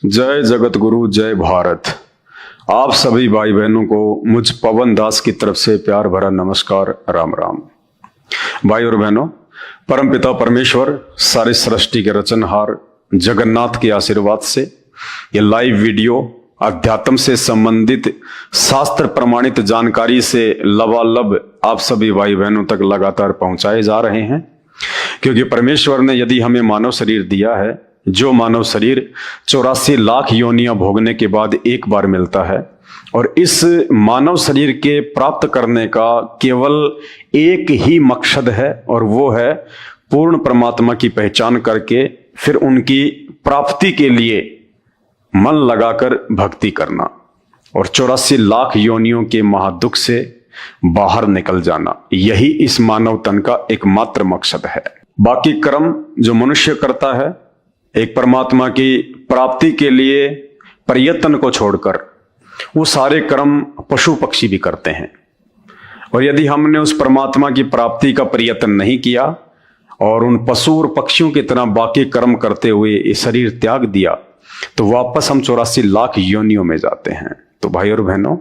जय जगत गुरु, जय भारत। आप सभी भाई बहनों को मुझ पवन दास की तरफ से प्यार भरा नमस्कार, राम राम। भाई और बहनों, परमपिता परमेश्वर सारी सृष्टि के रचनहार जगन्नाथ के आशीर्वाद से ये लाइव वीडियो अध्यात्म से संबंधित शास्त्र प्रमाणित जानकारी से लबालब आप सभी भाई बहनों तक लगातार पहुंचाए जा रहे हैं, क्योंकि परमेश्वर ने यदि हमें मानव शरीर दिया है, जो मानव शरीर 84 लाख योनियां भोगने के बाद एक बार मिलता है, और इस मानव शरीर के प्राप्त करने का केवल एक ही मकसद है, और वो है पूर्ण परमात्मा की पहचान करके फिर उनकी प्राप्ति के लिए मन लगाकर भक्ति करना और 84 लाख योनियों के महादुख से बाहर निकल जाना। यही इस मानव तन का एकमात्र मकसद है। बाकी कर्म जो मनुष्य करता है एक परमात्मा की प्राप्ति के लिए प्रयत्न को छोड़कर, वो सारे कर्म पशु पक्षी भी करते हैं। और यदि हमने उस परमात्मा की प्राप्ति का प्रयत्न नहीं किया और उन पशु और पक्षियों की तरह बाकी कर्म करते हुए ये शरीर त्याग दिया, तो वापस हम 84 लाख योनियों में जाते हैं। तो भाई और बहनों,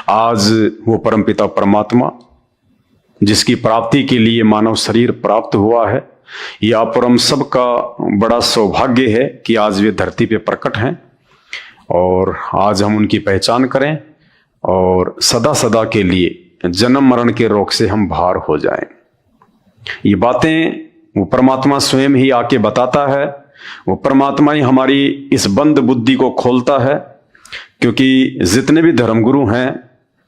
आज वो परमपिता परमात्मा जिसकी प्राप्ति के लिए मानव शरीर प्राप्त हुआ है, या पर हम सबका बड़ा सौभाग्य है कि आज वे धरती पे प्रकट हैं, और आज हम उनकी पहचान करें और सदा सदा के लिए जन्म मरण के रोग से हम बाहर हो जाएं। ये बातें वो परमात्मा स्वयं ही आके बताता है, वो परमात्मा ही हमारी इस बंद बुद्धि को खोलता है। क्योंकि जितने भी धर्मगुरु हैं,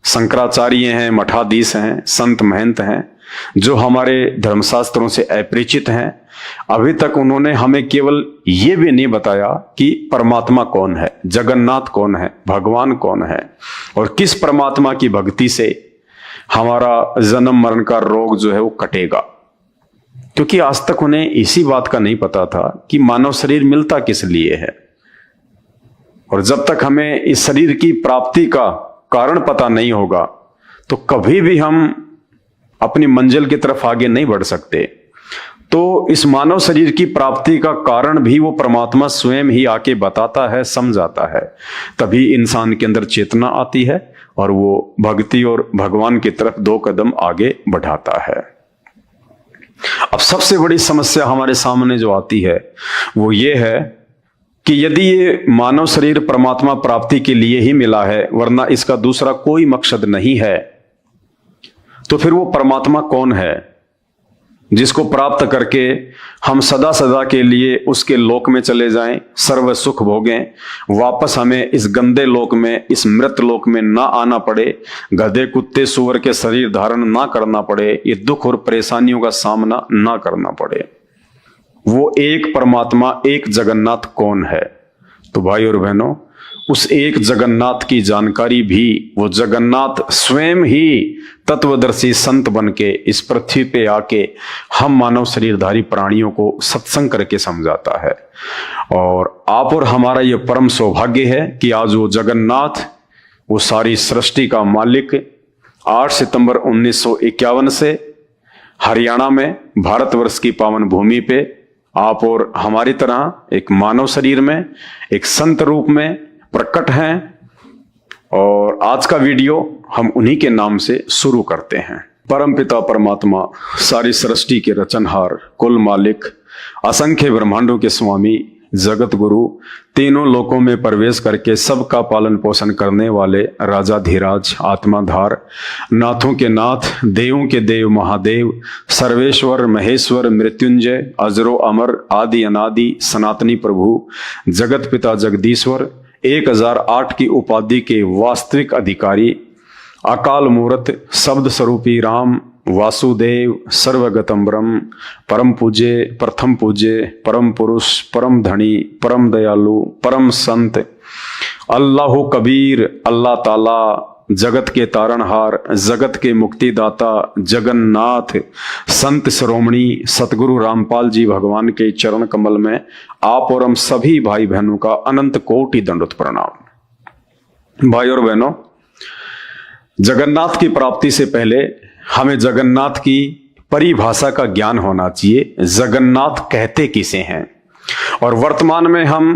शंकराचार्य हैं, मठाधीश हैं, संत महंत हैं, जो हमारे धर्मशास्त्रों से अपरिचित हैं, अभी तक उन्होंने हमें केवल ये भी नहीं बताया कि परमात्मा कौन है, जगन्नाथ कौन है, भगवान कौन है, और किस परमात्मा की भक्ति से हमारा जन्म मरण का रोग जो है वो कटेगा। क्योंकि आज तक उन्हें इसी बात का नहीं पता था कि मानव शरीर मिलता किस लिए है। और जब तक हमें इस शरीर की प्राप्ति का कारण पता नहीं होगा, तो कभी भी हम अपनी मंजिल की तरफ आगे नहीं बढ़ सकते। तो इस मानव शरीर की प्राप्ति का कारण भी वो परमात्मा स्वयं ही आके बताता है, समझाता है। तभी इंसान के अंदर चेतना आती है और वो भक्ति और भगवान की तरफ 2 कदम आगे बढ़ाता है। अब सबसे बड़ी समस्या हमारे सामने जो आती है वो ये है कि यदि ये मानव शरीर परमात्मा प्राप्ति के लिए ही मिला है, वरना इसका दूसरा कोई मकसद नहीं है, तो फिर वो परमात्मा कौन है जिसको प्राप्त करके हम सदा सदा के लिए उसके लोक में चले जाएं, सर्व सुख भोगें, वापस हमें इस गंदे लोक में, इस मृत लोक में ना आना पड़े, गधे कुत्ते सूअर के शरीर धारण ना करना पड़े, ये दुख और परेशानियों का सामना ना करना पड़े। वो एक परमात्मा, एक जगन्नाथ कौन है? तो भाई और बहनों, उस एक जगन्नाथ की जानकारी भी वो जगन्नाथ स्वयं ही तत्वदर्शी संत बन के इस पृथ्वी पे आके हम मानव शरीरधारी प्राणियों को सत्संग करके समझाता है। और आप और हमारा ये परम सौभाग्य है कि आज वो जगन्नाथ, वो सारी सृष्टि का मालिक, 8 सितंबर 1951 से हरियाणा में भारतवर्ष की पावन भूमि पे आप और हमारी तरह एक मानव शरीर में, एक संत रूप में प्रकट हैं। और आज का वीडियो हम उन्हीं के नाम से शुरू करते हैं। परमपिता परमात्मा, सारी सृष्टि के रचनहार, कुल मालिक, असंख्य ब्रह्मांडों के स्वामी, जगत गुरु, तीनों लोकों में प्रवेश करके सबका पालन पोषण करने वाले राजाधिराज, आत्माधार, नाथों के नाथ, देवों के देव महादेव, सर्वेश्वर महेश्वर, मृत्युंजय, अजरो अमर, आदि अनादि, सनातनी प्रभु, जगत पिता जगदीश्वर, 1008 की उपाधि के वास्तविक अधिकारी, अकाल मूर्त, शब्द स्वरूपी राम, वासुदेव, सर्वगतम ब्रह्म, परम पूज्य, प्रथम पूज्य, परम पुरुष, परम धनी, परम दयालु, परम संत, अल्लाह कबीर, अल्लाह ताला, जगत के तारणहार, जगत के मुक्तिदाता, जगन्नाथ, संत शिरोमणि सतगुरु रामपाल जी भगवान के चरण कमल में आप और हम सभी भाई बहनों का अनंत कोटि दंडवत प्रणाम। भाई और बहनों, जगन्नाथ की प्राप्ति से पहले हमें जगन्नाथ की परिभाषा का ज्ञान होना चाहिए। जगन्नाथ कहते किसे हैं? और वर्तमान में हम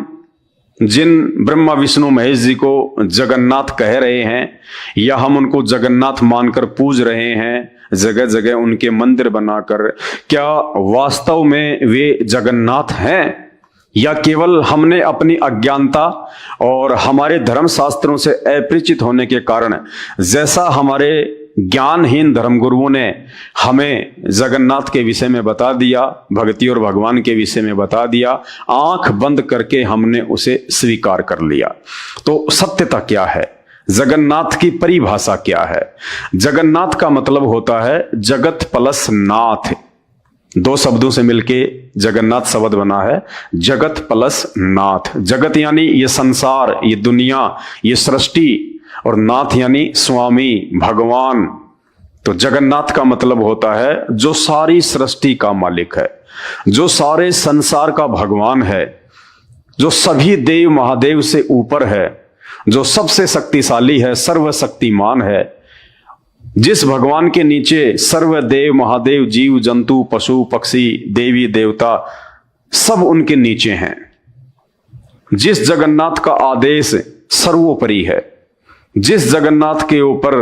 जिन ब्रह्मा विष्णु महेश जी को जगन्नाथ कह रहे हैं या हम उनको जगन्नाथ मानकर पूज रहे हैं, जगह जगह उनके मंदिर बनाकर, क्या वास्तव में वे जगन्नाथ हैं या केवल हमने अपनी अज्ञानता और हमारे धर्म शास्त्रों से अपरिचित होने के कारण, जैसा हमारे ज्ञानहीन धर्मगुरुओं ने हमें जगन्नाथ के विषय में बता दिया, भक्ति और भगवान के विषय में बता दिया, आंख बंद करके हमने उसे स्वीकार कर लिया। तो सत्यता क्या है? जगन्नाथ की परिभाषा क्या है? जगन्नाथ का मतलब होता है जगत प्लस नाथ। दो शब्दों से मिलके जगन्नाथ शब्द बना है, जगत प्लस नाथ। जगत यानी ये संसार, ये दुनिया, ये सृष्टि, और नाथ यानी स्वामी, भगवान। तो जगन्नाथ का मतलब होता है जो सारी सृष्टि का मालिक है, जो सारे संसार का भगवान है, जो सभी देव महादेव से ऊपर है, जो सबसे शक्तिशाली है, सर्वशक्तिमान है, जिस भगवान के नीचे सर्व देव महादेव, जीव जंतु, पशु पक्षी, देवी देवता सब उनके नीचे हैं। जिस जगन्नाथ का आदेश सर्वोपरि है, जिस जगन्नाथ के ऊपर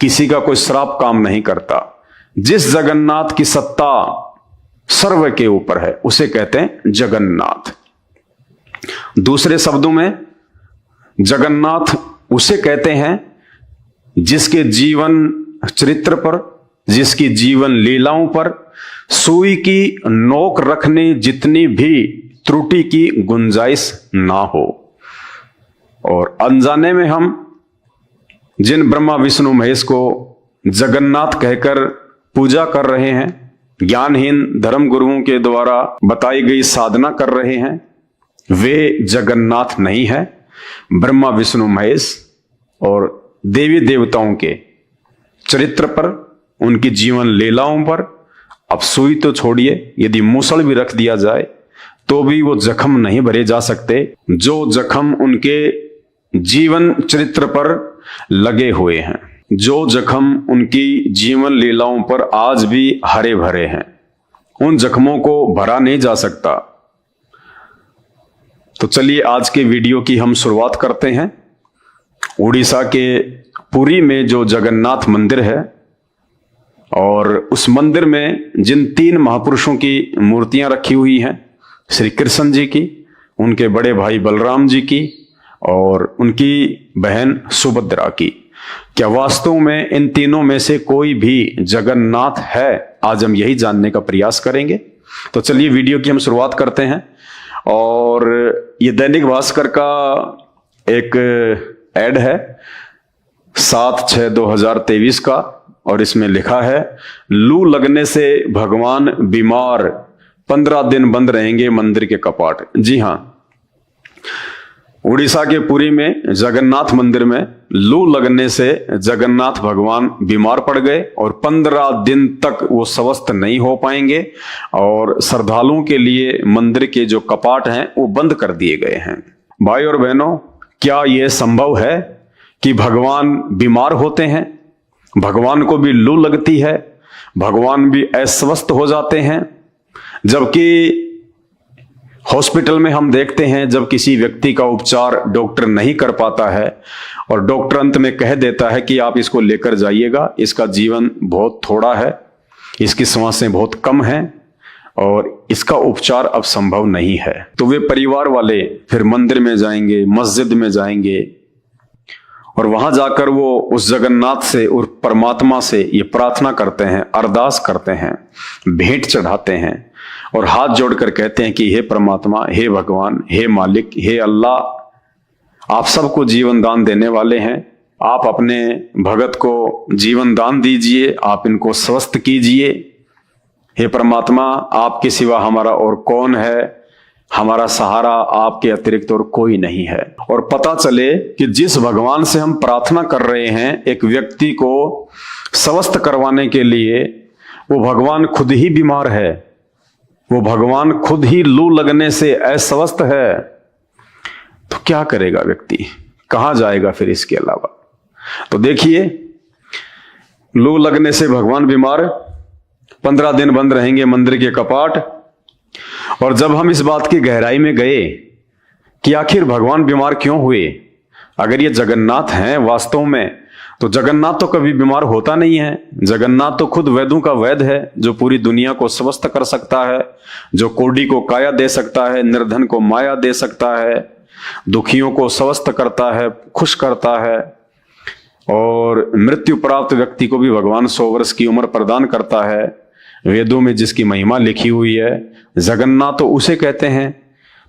किसी का कोई श्राप काम नहीं करता, जिस जगन्नाथ की सत्ता सर्व के ऊपर है, उसे कहते हैं जगन्नाथ। दूसरे शब्दों में जगन्नाथ उसे कहते हैं जिसके जीवन चरित्र पर, जिसकी जीवन लीलाओं पर सुई की नोक रखने जितनी भी त्रुटि की गुंजाइश ना हो। और अनजाने में हम जिन ब्रह्मा विष्णु महेश को जगन्नाथ कहकर पूजा कर रहे हैं, ज्ञानहीन धर्म गुरुओं के द्वारा बताई गई साधना कर रहे हैं, वे जगन्नाथ नहीं है। ब्रह्मा विष्णु महेश और देवी देवताओं के चरित्र पर, उनकी जीवन लीलाओं पर अब सुई तो छोड़िए, यदि मूसल भी रख दिया जाए तो भी वो जख्म नहीं भरे जा सकते जो जख्म उनके जीवन चरित्र पर लगे हुए हैं, जो जख्म उनकी जीवन लीलाओं पर आज भी हरे भरे हैं। उन जख्मों को भरा नहीं जा सकता। तो चलिए आज के वीडियो की हम शुरुआत करते हैं। उड़ीसा के पुरी में जो जगन्नाथ मंदिर है, और उस मंदिर में जिन तीन महापुरुषों की मूर्तियां रखी हुई हैं, श्री कृष्ण जी की, उनके बड़े भाई बलराम जी की और उनकी बहन सुभद्रा की, क्या वास्तव में इन तीनों में से कोई भी जगन्नाथ है? आज हम यही जानने का प्रयास करेंगे। तो चलिए वीडियो की हम शुरुआत करते हैं। और ये दैनिक भास्कर का एक ऐड है 7/6/2023 का, और इसमें लिखा है लू लगने से भगवान बीमार, 15 दिन बंद रहेंगे मंदिर के कपाट। जी हां, उड़ीसा के पुरी में जगन्नाथ मंदिर में लू लगने से जगन्नाथ भगवान बीमार पड़ गए और 15 दिन तक वो स्वस्थ नहीं हो पाएंगे, और श्रद्धालुओं के लिए मंदिर के जो कपाट हैं वो बंद कर दिए गए हैं। भाई और बहनों, क्या यह संभव है कि भगवान बीमार होते हैं, भगवान को भी लू लगती है, भगवान भी अस्वस्थ हो जाते हैं? जबकि हॉस्पिटल में हम देखते हैं जब किसी व्यक्ति का उपचार डॉक्टर नहीं कर पाता है और डॉक्टर अंत में कह देता है कि आप इसको लेकर जाइएगा, इसका जीवन बहुत थोड़ा है, इसकी सांसें बहुत कम हैं और इसका उपचार अब संभव नहीं है, तो वे परिवार वाले फिर मंदिर में जाएंगे, मस्जिद में जाएंगे और वहां जाकर वो उस जगन्नाथ से और परमात्मा से ये प्रार्थना करते हैं, अरदास करते हैं, भेंट चढ़ाते हैं और हाथ जोड़कर कहते हैं कि हे परमात्मा, हे भगवान, हे मालिक, हे अल्लाह, आप सबको जीवन दान देने वाले हैं, आप अपने भगत को जीवन दान दीजिए, आप इनको स्वस्थ कीजिए। हे परमात्मा, आपके सिवा हमारा और कौन है, हमारा सहारा आपके अतिरिक्त और कोई नहीं है। और पता चले कि जिस भगवान से हम प्रार्थना कर रहे हैं एक व्यक्ति को स्वस्थ करवाने के लिए, वो भगवान खुद ही बीमार है, वो भगवान खुद ही लू लगने से अस्वस्थ है, तो क्या करेगा व्यक्ति, कहां जाएगा फिर इसके अलावा? तो देखिए, लू लगने से भगवान बीमार, 15 दिन बंद रहेंगे मंदिर के कपाट। और जब हम इस बात की गहराई में गए कि आखिर भगवान बीमार क्यों हुए। अगर ये जगन्नाथ हैं वास्तव में, तो जगन्नाथ तो कभी बीमार होता नहीं है। जगन्नाथ तो खुद वैद्यों का वैद्य है, जो पूरी दुनिया को स्वस्थ कर सकता है, जो कोढ़ी को काया दे सकता है, निर्धन को माया दे सकता है, दुखियों को स्वस्थ करता है, खुश करता है, और मृत्यु प्राप्त व्यक्ति को भी भगवान 100 वर्ष की उम्र प्रदान करता है। वेदों में जिसकी महिमा लिखी हुई है, जगन्नाथ तो उसे कहते हैं।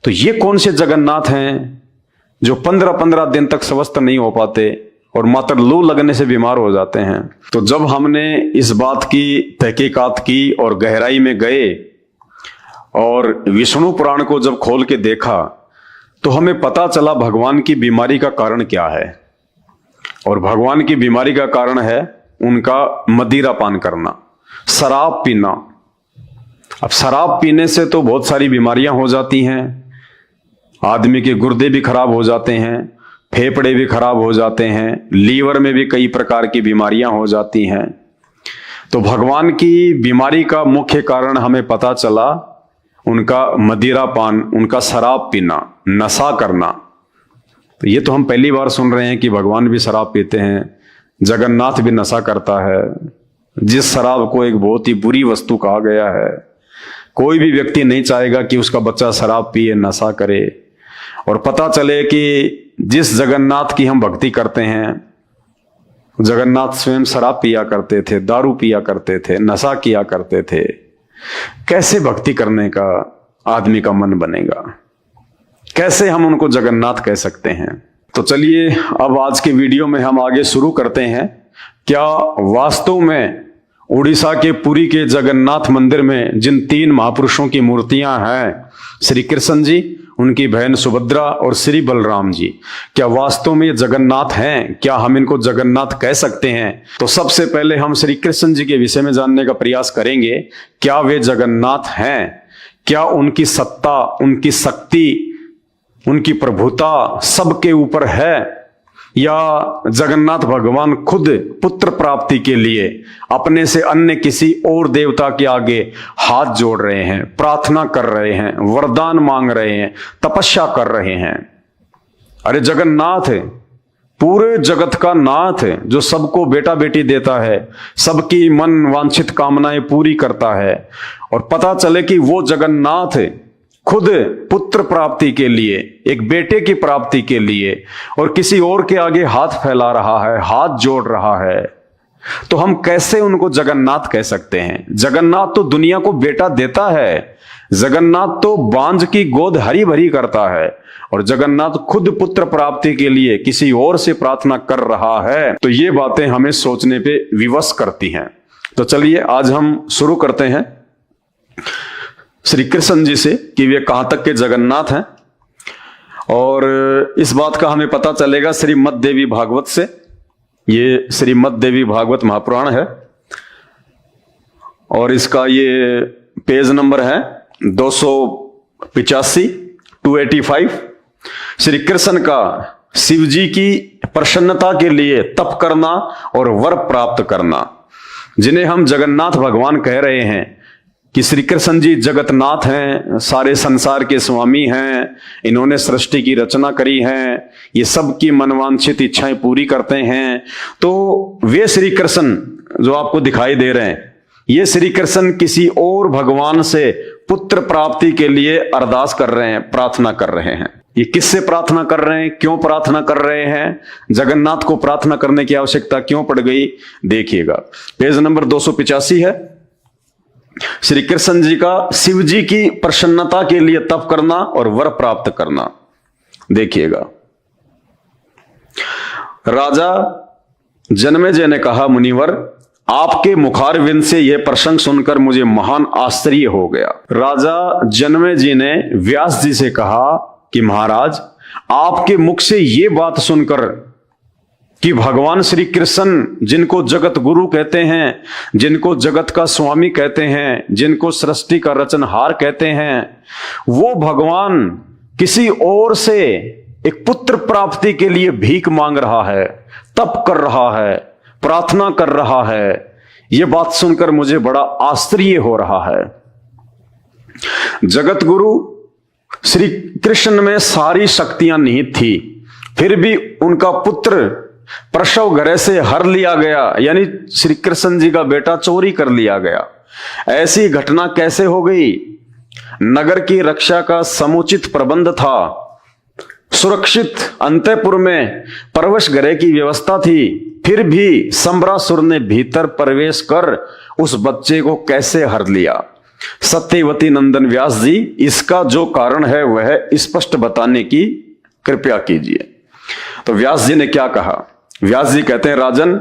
तो ये कौन से जगन्नाथ हैं जो 15-15 दिन तक स्वस्थ नहीं हो पाते और मात्र लू लगने से बीमार हो जाते हैं। तो जब हमने इस बात की तहकीकात की और गहराई में गए और विष्णु पुराण को जब खोल के देखा, तो हमें पता चला भगवान की बीमारी का कारण क्या है। और भगवान की बीमारी का कारण है उनका मदिरा पान करना, शराब पीना। अब शराब पीने से तो बहुत सारी बीमारियां हो जाती हैं। आदमी के गुर्दे भी खराब हो जाते हैं, फेफड़े भी खराब हो जाते हैं, लीवर में भी कई प्रकार की बीमारियां हो जाती हैं। तो भगवान की बीमारी का मुख्य कारण हमें पता चला उनका मदिरा पान, उनका शराब पीना, नशा करना। तो ये तो हम पहली बार सुन रहे हैं कि भगवान भी शराब पीते हैं, जगन्नाथ भी नशा करता है, जिस शराब को एक बहुत ही बुरी वस्तु कहा गया है। कोई भी व्यक्ति नहीं चाहेगा कि उसका बच्चा शराब पिए, नशा करे। और पता चले कि जिस जगन्नाथ की हम भक्ति करते हैं, जगन्नाथ स्वयं शराब पिया करते थे, दारू पिया करते थे, नशा किया करते थे। कैसे भक्ति करने का आदमी का मन बनेगा? कैसे हम उनको जगन्नाथ कह सकते हैं? तो चलिए अब आज के वीडियो में हम आगे शुरू करते हैं। क्या वास्तव में उड़ीसा के पुरी के जगन्नाथ मंदिर में जिन 3 महापुरुषों की मूर्तियां हैं, श्री कृष्ण जी, उनकी बहन सुभद्रा और श्री बलराम जी, क्या वास्तव में ये जगन्नाथ हैं? क्या हम इनको जगन्नाथ कह सकते हैं? तो सबसे पहले हम श्री कृष्ण जी के विषय में जानने का प्रयास करेंगे। क्या वे जगन्नाथ हैं? क्या उनकी सत्ता, उनकी शक्ति, उनकी प्रभुता सबके ऊपर है, या जगन्नाथ भगवान खुद पुत्र प्राप्ति के लिए अपने से अन्य किसी और देवता के आगे हाथ जोड़ रहे हैं, प्रार्थना कर रहे हैं, वरदान मांग रहे हैं, तपस्या कर रहे हैं? अरे जगन्नाथ है, पूरे जगत का नाथ है, जो सबको बेटा बेटी देता है, सबकी मन वांछित कामनाएं पूरी करता है। और पता चले कि वो जगन्नाथ है खुद पुत्र प्राप्ति के लिए, एक बेटे की प्राप्ति के लिए, और किसी और के आगे हाथ फैला रहा है, हाथ जोड़ रहा है। तो हम कैसे उनको जगन्नाथ कह सकते हैं? जगन्नाथ तो दुनिया को बेटा देता है, जगन्नाथ तो बांझ की गोद हरी भरी करता है, और जगन्नाथ खुद पुत्र प्राप्ति के लिए किसी और से प्रार्थना कर रहा है। तो ये बातें हमें सोचने पे विवश करती हैं। तो चलिए आज हम शुरू करते हैं श्री कृष्ण जी से कि वे कहां तक के जगन्नाथ हैं। और इस बात का हमें पता चलेगा श्रीमद् देवी भागवत से। ये श्रीमद् देवी भागवत महापुराण है और इसका ये पेज नंबर है 285, 285। श्री कृष्ण का शिव जी की प्रसन्नता के लिए तप करना और वर प्राप्त करना, जिन्हें हम जगन्नाथ भगवान कह रहे हैं कि श्री कृष्ण जी जगतनाथ हैं, सारे संसार के स्वामी हैं, इन्होंने सृष्टि की रचना करी है, ये सबकी मनवांछित इच्छाएं पूरी करते हैं। तो वे श्री कृष्ण जो आपको दिखाई दे रहे हैं, ये श्री कृष्ण किसी और भगवान से पुत्र प्राप्ति के लिए अरदास कर रहे हैं, प्रार्थना कर रहे हैं। ये किससे प्रार्थना कर रहे हैं, क्यों प्रार्थना कर रहे हैं, जगन्नाथ को प्रार्थना करने की आवश्यकता क्यों पड़ गई? देखिएगा, पेज नंबर 285 है। श्री कृष्ण जी का शिव जी की प्रसन्नता के लिए तप करना और वर प्राप्त करना। देखिएगा, राजा जनमेजय ने कहा, मुनिवर, आपके मुखारविंद से यह प्रसंग सुनकर मुझे महान आश्चर्य हो गया। राजा जनमेजय जी ने व्यास जी से कहा कि महाराज, आपके मुख से यह बात सुनकर कि भगवान श्री कृष्ण, जिनको जगत गुरु कहते हैं, जिनको जगत का स्वामी कहते हैं, जिनको सृष्टि का रचनहार कहते हैं, वो भगवान किसी और से एक पुत्र प्राप्ति के लिए भीख मांग रहा है, तप कर रहा है, प्रार्थना कर रहा है। यह बात सुनकर मुझे बड़ा आश्चर्य हो रहा है। जगत गुरु श्री कृष्ण में सारी शक्तियां निहित थी, फिर भी उनका पुत्र प्रसव गृह से हर लिया गया, यानी श्री कृष्ण जी का बेटा चोरी कर लिया गया। ऐसी घटना कैसे हो गई? नगर की रक्षा का समुचित प्रबंध था, सुरक्षित अंतःपुर में प्रवेश गृह की व्यवस्था थी, फिर भी सम्रासुर ने भीतर प्रवेश कर उस बच्चे को कैसे हर लिया? सत्यवती नंदन व्यास जी, इसका जो कारण है वह स्पष्ट बताने की कृपया कीजिए। तो व्यास जी ने क्या कहा? व्यास जी कहते हैं, राजन,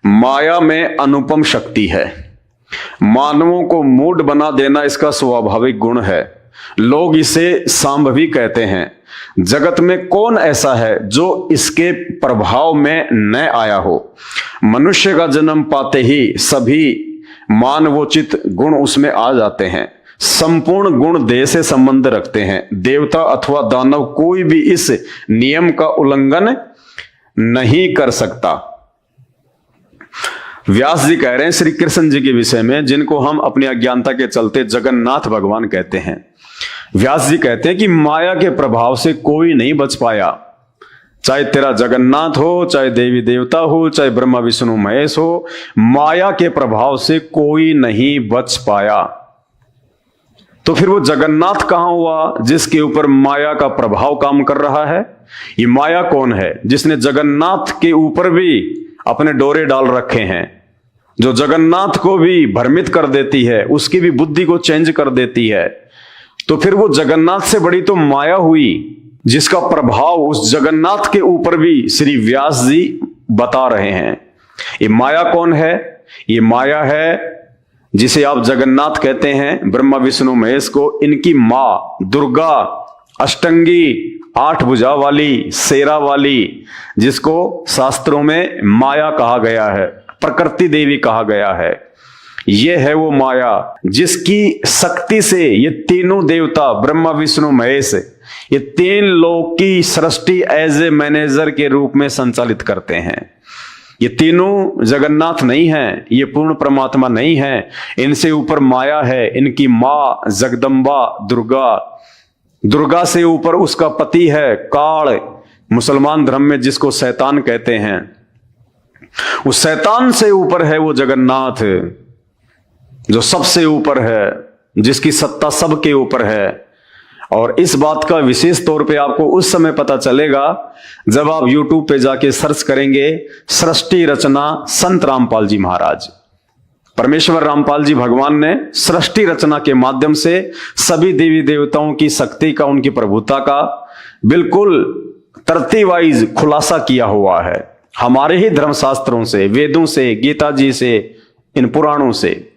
माया में अनुपम शक्ति है, मानवों को मूढ़ बना देना इसका स्वाभाविक गुण है। लोग इसे सांभवी कहते हैं। जगत में कौन ऐसा है जो इसके प्रभाव में न आया हो? मनुष्य का जन्म पाते ही सभी मानवोचित गुण उसमें आ जाते हैं। संपूर्ण गुण देह से संबंध रखते हैं। देवता अथवा दानव कोई भी इस नियम का उल्लंघन नहीं कर सकता। व्यास जी कह रहे हैं श्री कृष्ण जी के विषय में, जिनको हम अपनी अज्ञानता के चलते जगन्नाथ भगवान कहते हैं। व्यास जी कहते हैं कि माया के प्रभाव से कोई नहीं बच पाया। चाहे तेरा जगन्नाथ हो, चाहे देवी देवता हो, चाहे ब्रह्मा विष्णु महेश हो, माया के प्रभाव से कोई नहीं बच पाया। तो फिर वो जगन्नाथ कहां हुआ जिसके ऊपर माया का प्रभाव काम कर रहा है? ये माया कौन है जिसने जगन्नाथ के ऊपर भी अपने डोरे डाल रखे हैं, जो जगन्नाथ को भी भ्रमित कर देती है, उसकी भी बुद्धि को चेंज कर देती है? तो फिर वो जगन्नाथ से बड़ी तो माया हुई, जिसका प्रभाव उस जगन्नाथ के ऊपर भी श्री व्यास जी बता रहे हैं। ये माया कौन है? ये माया है जिसे आप जगन्नाथ कहते हैं, ब्रह्मा विष्णु महेश को। इनकी मां दुर्गा, अष्टंगी, 8 भुजा वाली, शेरा वाली, जिसको शास्त्रों में माया कहा गया है, प्रकृति देवी कहा गया है। ये है वो माया जिसकी शक्ति से ये तीनों देवता ब्रह्मा विष्णु महेश, ये 3 लोक की सृष्टि एज ए मैनेजर के रूप में संचालित करते हैं। ये तीनों जगन्नाथ नहीं है, ये पूर्ण परमात्मा नहीं है, इनसे ऊपर माया है। इनकी मां जगदम्बा दुर्गा, दुर्गा से ऊपर उसका पति है काल, मुसलमान धर्म में जिसको शैतान कहते हैं। उस शैतान से ऊपर है वो जगन्नाथ, जो सबसे ऊपर है, जिसकी सत्ता सबके ऊपर है। और इस बात का विशेष तौर पे आपको उस समय पता चलेगा जब आप YouTube पे जाके सर्च करेंगे सृष्टि रचना संत रामपाल जी महाराज। परमेश्वर रामपाल जी भगवान ने सृष्टि रचना के माध्यम से सभी देवी देवताओं की शक्ति का, उनकी प्रभुता का बिल्कुल तरतीब वाइज खुलासा किया हुआ है, हमारे ही धर्मशास्त्रों से, वेदों से, गीता जी से, इन पुराणों से।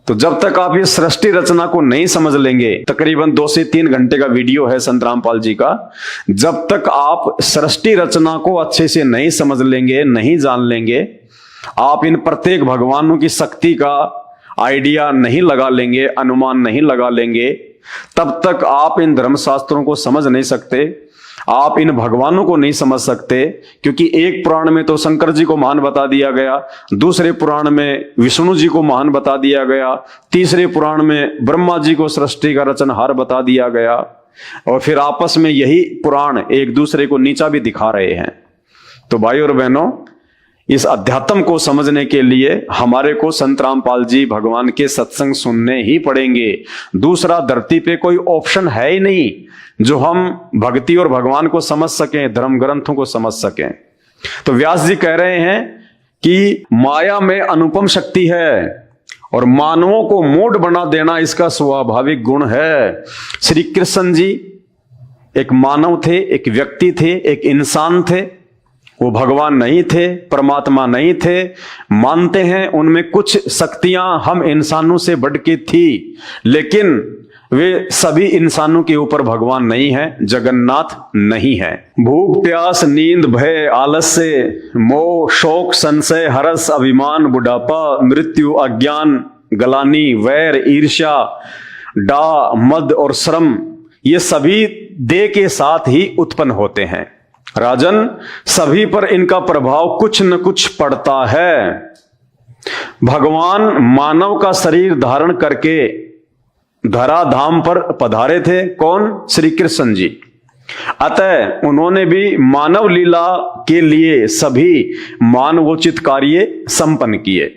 तो जब तक आप ये सृष्टि रचना को नहीं समझ लेंगे, तकरीबन 2 से 3 घंटे का वीडियो है संत रामपाल जी का, जब तक आप सृष्टि रचना को अच्छे से नहीं समझ लेंगे, नहीं जान लेंगे, आप इन प्रत्येक भगवानों की शक्ति का आइडिया नहीं लगा लेंगे, अनुमान नहीं लगा लेंगे, तब तक आप इन धर्मशास्त्रों को समझ नहीं सकते, आप इन भगवानों को नहीं समझ सकते। क्योंकि एक पुराण में तो शंकर जी को महान बता दिया गया, दूसरे पुराण में विष्णु जी को महान बता दिया गया, तीसरे पुराण में ब्रह्मा जी को सृष्टि का रचनहार बता दिया गया, और फिर आपस में यही पुराण एक दूसरे को नीचा भी दिखा रहे हैं। तो भाई और बहनों, इस अध्यात्म को समझने के लिए हमारे को संत रामपाल जी भगवान के सत्संग सुनने ही पड़ेंगे। दूसरा धरती पे कोई ऑप्शन है ही नहीं जो हम भक्ति और भगवान को समझ सकें, धर्म ग्रंथों को समझ सकें। तो व्यास जी कह रहे हैं कि माया में अनुपम शक्ति है और मानवों को मूढ़ बना देना इसका स्वाभाविक गुण है। श्री कृष्ण जी एक मानव थे, एक व्यक्ति थे, एक इंसान थे। वो भगवान नहीं थे, परमात्मा नहीं थे। मानते हैं उनमें कुछ शक्तियां हम इंसानों से बढ़ के थी, लेकिन वे सभी इंसानों के ऊपर भगवान नहीं है, जगन्नाथ नहीं है। भूख प्यास नींद भय आलस्य मोह शोक संशय हरस अभिमान बुढ़ापा मृत्यु अज्ञान गलानी वैर ईर्ष्या डा मद और श्रम, ये सभी देह के साथ ही उत्पन्न होते हैं। राजन, सभी पर इनका प्रभाव कुछ न कुछ पड़ता है। भगवान मानव का शरीर धारण करके धराधाम पर पधारे थे। कौन? श्री कृष्ण जी। अतः उन्होंने भी मानव लीला के लिए सभी मानवोचित कार्य संपन्न किए।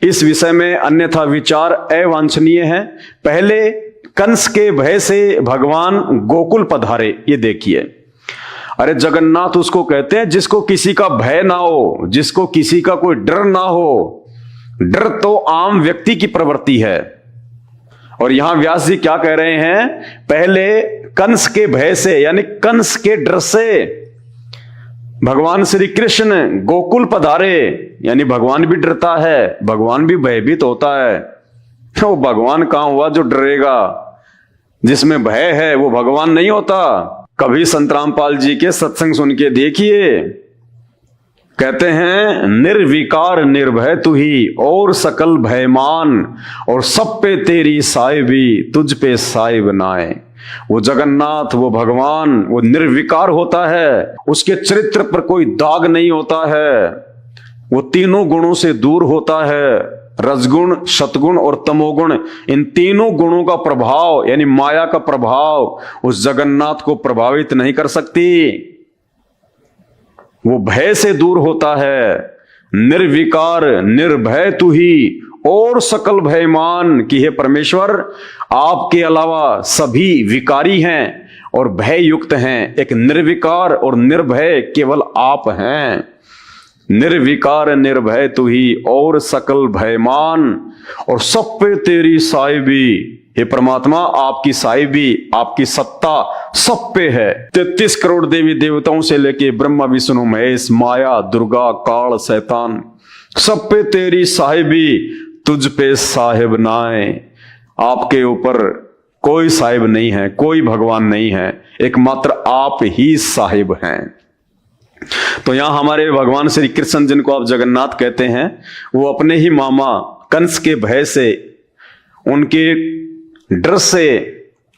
इस विषय में अन्यथा विचार अवांछनीय है। पहले कंस के भय से भगवान गोकुल पधारे। ये देखिए, अरे जगन्नाथ उसको कहते हैं जिसको किसी का भय ना हो, जिसको किसी का कोई डर ना हो। डर तो आम व्यक्ति की प्रवृत्ति है। और यहां व्यास जी क्या कह रहे हैं? पहले कंस के भय से, यानी कंस के डर से भगवान श्री कृष्ण गोकुल पधारे। यानी भगवान भी डरता है, भगवान भी भयभीत होता है। वो भगवान कहां हुआ जो डरेगा? जिसमें भय है वो भगवान नहीं होता। कभी संत रामपाल जी के सत्संग सुन के देखिए, कहते हैं निर्विकार निर्भय तू ही और सकल भयमान, और सब पे तेरी साहिबी तुझ पे साहिब नाए। वो जगन्नाथ, वो भगवान, वो निर्विकार होता है। उसके चरित्र पर कोई दाग नहीं होता है। वो तीनों गुणों से दूर होता है। रजगुण, सतगुण और तमोगुण, इन तीनों गुणों का प्रभाव यानी माया का प्रभाव उस जगन्नाथ को प्रभावित नहीं कर सकती। वो भय से दूर होता है। निर्विकार निर्भय तू ही और सकल भयमान, कि हे परमेश्वर आपके अलावा सभी विकारी हैं और भय युक्त हैं। एक निर्विकार और निर्भय केवल आप हैं। निर्विकार निर्भय तू ही और सकल भयमान, और सब पे तेरी साहिबी। हे परमात्मा, आपकी साहिबी, आपकी सत्ता सब पे है। 33 करोड़ देवी देवताओं से लेके ब्रह्मा विष्णु महेश, माया, दुर्गा, काल, शैतान, सब पे तेरी साहिबी, तुझ पे साहिब नाए। आपके ऊपर कोई साहिब नहीं है, कोई भगवान नहीं है, एकमात्र आप ही साहिब हैं। तो यहां हमारे भगवान श्री कृष्ण, जिनको आप जगन्नाथ कहते हैं, वो अपने ही मामा कंस के भय से, उनके डर से,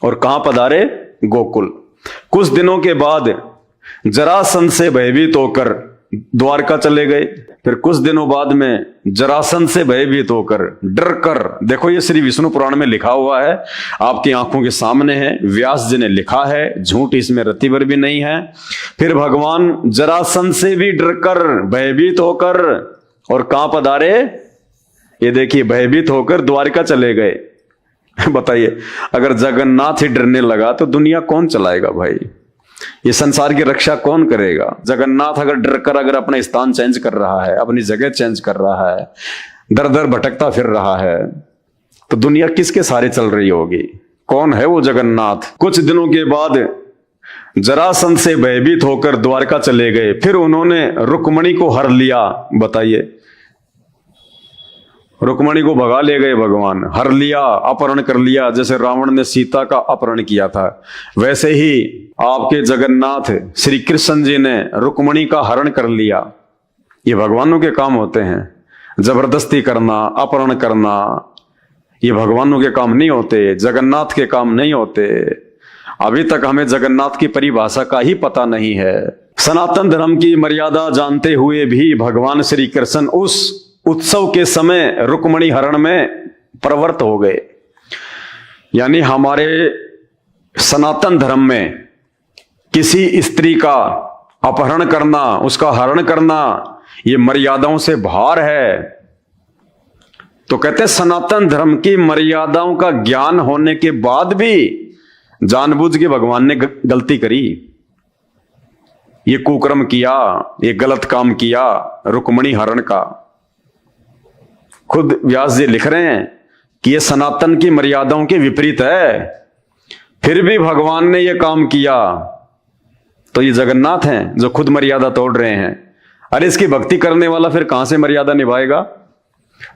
और कहां पधारे? गोकुल। कुछ दिनों के बाद जरासंध से भयभीत होकर द्वारका चले गए। फिर कुछ दिनों बाद में जरासंध से भयभीत होकर, डर कर, देखो ये श्री विष्णु पुराण में लिखा हुआ है, आपकी आंखों के सामने है, व्यास जी ने लिखा है, झूठ इसमें रत्ती भर भी नहीं है। फिर भगवान जरासंध से भी डर कर, भयभीत होकर, और कहां पधारे? ये देखिए, भयभीत होकर द्वारका चले गए। बताइए, अगर जगन्नाथ ही डरने लगा तो दुनिया कौन चलाएगा भाई? ये संसार की रक्षा कौन करेगा? जगन्नाथ अगर डर कर अगर अपना स्थान चेंज कर रहा है, अपनी जगह चेंज कर रहा है, दर दर भटकता फिर रहा है, तो दुनिया किसके सहारे चल रही होगी? कौन है वो जगन्नाथ? कुछ दिनों के बाद जरासंध से भयभीत होकर द्वारका चले गए। फिर उन्होंने रुक्मणी को हर लिया। बताइए, रुक्मणी को भगा ले गए भगवान, हर लिया, अपहरण कर लिया। जैसे रावण ने सीता का अपहरण किया था, वैसे ही आपके जगन्नाथ श्री कृष्ण जी ने रुक्मणी का हरण कर लिया। ये भगवानों के काम होते हैं। जबरदस्ती करना, अपहरण करना, ये भगवानों के काम नहीं होते, जगन्नाथ के काम नहीं होते। अभी तक हमें जगन्नाथ की परिभाषा का ही पता नहीं है। सनातन धर्म की मर्यादा जानते हुए भी भगवान श्री कृष्ण उस उत्सव के समय रुक्मणी हरण में प्रवृत्त हो गए। यानी हमारे सनातन धर्म में किसी स्त्री का अपहरण करना, उसका हरण करना, ये मर्यादाओं से बाहर है। तो कहते हैं सनातन धर्म की मर्यादाओं का ज्ञान होने के बाद भी जानबूझ के भगवान ने गलती करी, ये कुकर्म किया, ये गलत काम किया, रुक्मणी हरण का। खुद व्यास जी लिख रहे हैं कि ये सनातन की मर्यादाओं के विपरीत है, फिर भी भगवान ने ये काम किया। तो ये जगन्नाथ हैं जो खुद मर्यादा तोड़ रहे हैं। अरे इसकी भक्ति करने वाला फिर कहां से मर्यादा निभाएगा?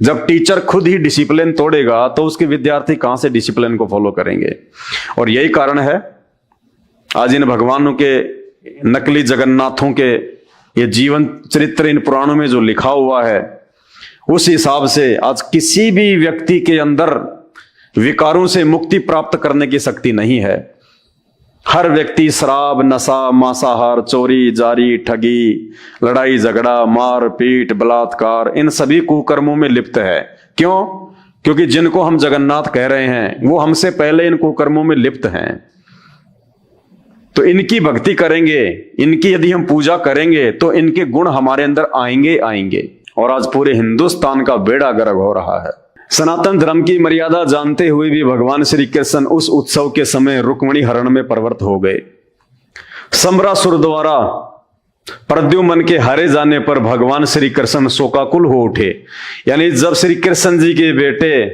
जब टीचर खुद ही डिसिप्लिन तोड़ेगा तो उसके विद्यार्थी कहां से डिसिप्लिन को फॉलो करेंगे? और यही कारण है आज इन भगवानों के, नकली जगन्नाथों के ये जीवन चरित्र इन पुराणों में जो लिखा हुआ है, उस हिसाब से आज किसी भी व्यक्ति के अंदर विकारों से मुक्ति प्राप्त करने की शक्ति नहीं है। हर व्यक्ति शराब, नशा, मांसाहार, चोरी, जारी, ठगी, लड़ाई झगड़ा, मार पीट, बलात्कार, इन सभी कुकर्मों में लिप्त है। क्यों? क्योंकि जिनको हम जगन्नाथ कह रहे हैं वो हमसे पहले इन कुकर्मों में लिप्त हैं। तो इनकी भक्ति करेंगे, इनकी यदि हम पूजा करेंगे तो इनके गुण हमारे अंदर आएंगे आएंगे। और आज पूरे हिंदुस्तान का बेड़ा गर्क हो रहा है। सनातन धर्म की मर्यादा जानते हुए भी भगवान श्री कृष्ण उस उत्सव के समय रुक्मिणी हरण में प्रवृत्त हो गए। सम्रासुर द्वारा प्रद्युम्न के हारे जाने पर भगवान श्री कृष्ण शोकाकुल हो उठे। यानी जब श्री कृष्ण जी के बेटे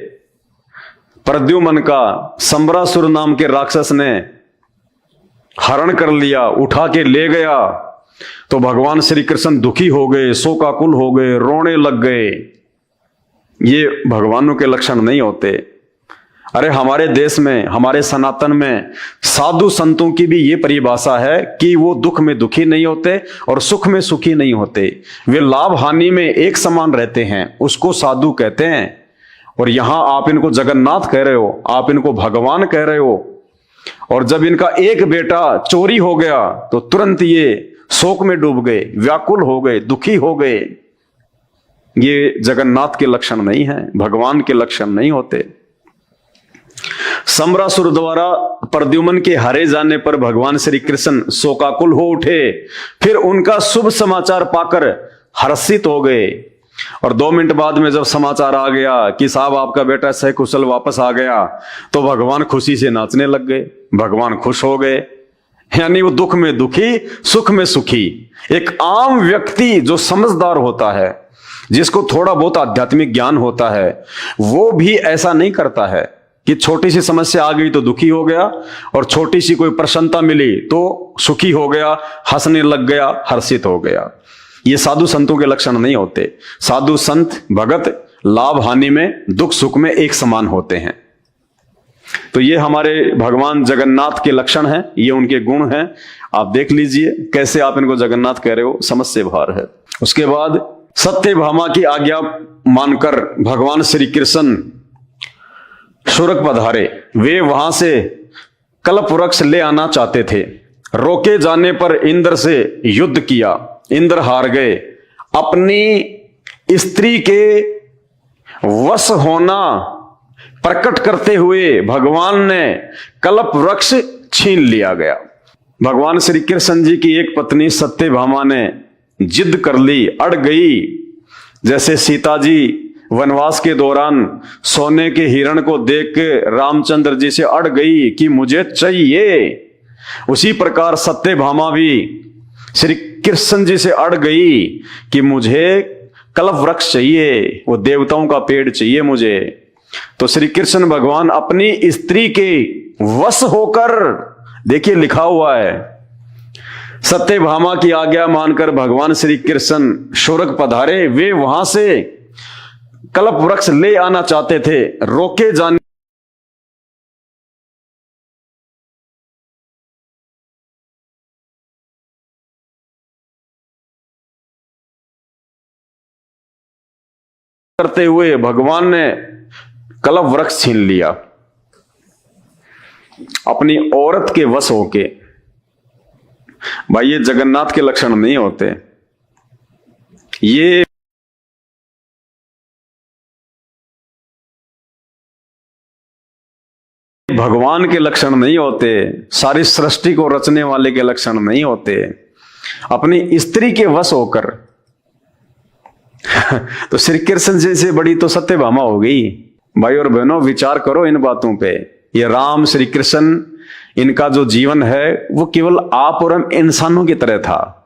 प्रद्युम्न का सम्रासुर नाम के राक्षस ने हरण कर लिया, उठा के ले गया, तो भगवान श्री कृष्ण दुखी हो गए, शोकाकुल हो गए, रोने लग गए। ये भगवानों के लक्षण नहीं होते। अरे हमारे देश में, हमारे सनातन में साधु संतों की भी ये परिभाषा है कि वो दुख में दुखी नहीं होते और सुख में सुखी नहीं होते, वे लाभ हानि में एक समान रहते हैं, उसको साधु कहते हैं। और यहां आप इनको जगन्नाथ कह रहे हो, आप इनको भगवान कह रहे हो। और जब इनका एक बेटा चोरी हो गया तो तुरंत ये शोक में डूब गए, व्याकुल हो गए, दुखी हो गए। ये जगन्नाथ के लक्षण नहीं है, भगवान के लक्षण नहीं होते। सम्रासुर द्वारा प्रद्युम्न के हारे जाने पर भगवान श्री कृष्ण शोकाकुल हो उठे। फिर उनका शुभ समाचार पाकर हर्षित हो गए। और 2 मिनट बाद में जब समाचार आ गया कि साहब आपका बेटा सकुशल वापस आ गया, तो भगवान खुशी से नाचने लग गए, भगवान खुश हो गए। यानी वो दुख में दुखी, सुख में सुखी। एक आम व्यक्ति जो समझदार होता है, जिसको थोड़ा बहुत आध्यात्मिक ज्ञान होता है, वो भी ऐसा नहीं करता है कि छोटी सी समस्या आ गई तो दुखी हो गया और छोटी सी कोई प्रसन्नता मिली तो सुखी हो गया, हंसने लग गया, हर्षित हो गया। ये साधु संतों के लक्षण नहीं होते। साधु संत भगत लाभ हानि में, दुख सुख में एक समान होते हैं। तो ये हमारे भगवान जगन्नाथ के लक्षण हैं, ये उनके गुण हैं। आप देख लीजिए कैसे आप इनको जगन्नाथ कह रहे हो, समझ से बाहर है। उसके बाद सत्यभामा की आज्ञा मानकर भगवान श्री कृष्ण शूरक पधारे। वे वहां से कल्प वृक्ष ले आना चाहते थे। रोके जाने पर इंद्र से युद्ध किया, इंद्र हार गए। अपनी स्त्री के वश होना प्रकट करते हुए भगवान ने कल्प वृक्ष छीन लिया गया। भगवान श्री कृष्ण जी की एक पत्नी सत्यभामा ने जिद कर ली, अड़ गई। जैसे सीता जी वनवास के दौरान सोने के हिरण को देख के रामचंद्र जी से अड़ गई कि मुझे चाहिए, उसी प्रकार सत्यभामा भी श्री कृष्ण जी से अड़ गई कि मुझे कल्प वृक्ष चाहिए, वो देवताओं का पेड़ चाहिए मुझे। तो श्री कृष्ण भगवान अपनी स्त्री के वश होकर, देखिए लिखा हुआ है, सत्यभामा की आज्ञा मानकर भगवान श्री कृष्ण शूरक पधारे। वे वहां से कल्प वृक्ष ले आना चाहते थे। रोके जाने करते हुए भगवान ने कल्प वृक्ष छीन लिया अपनी औरत के वश होके। भाई ये जगन्नाथ के लक्षण नहीं होते, ये भगवान के लक्षण नहीं होते, सारी सृष्टि को रचने वाले के लक्षण नहीं होते। अपनी स्त्री के वश होकर तो श्री कृष्ण जी से बड़ी तो सत्यभामा हो गई। भाई और बहनों, विचार करो इन बातों पे। ये राम श्री कृष्ण, इनका जो जीवन है वो केवल आप और हम इंसानों की तरह था।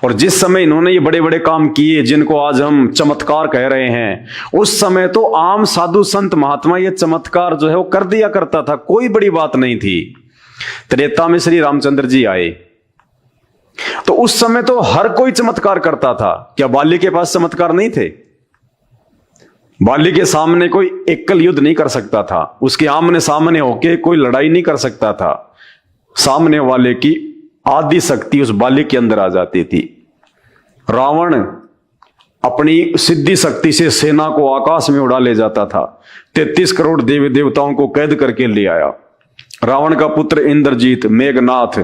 और जिस समय इन्होंने ये बड़े बड़े काम किए जिनको आज हम चमत्कार कह रहे हैं, उस समय तो आम साधु संत महात्मा ये चमत्कार जो है वो कर दिया करता था, कोई बड़ी बात नहीं थी। त्रेता में श्री रामचंद्र जी आए तो उस समय तो हर कोई चमत्कार करता था। क्या बाली के पास चमत्कार नहीं थे? बाली के सामने कोई एकल युद्ध नहीं कर सकता था, उसके आमने सामने होके कोई लड़ाई नहीं कर सकता था। सामने वाले की आदि शक्ति उस बाली के अंदर आ जाती थी। रावण अपनी सिद्धि शक्ति से सेना को आकाश में उड़ा ले जाता था। 33 करोड़ देवी देवताओं को कैद करके ले आया। रावण का पुत्र इंद्रजीत, मेघनाथ,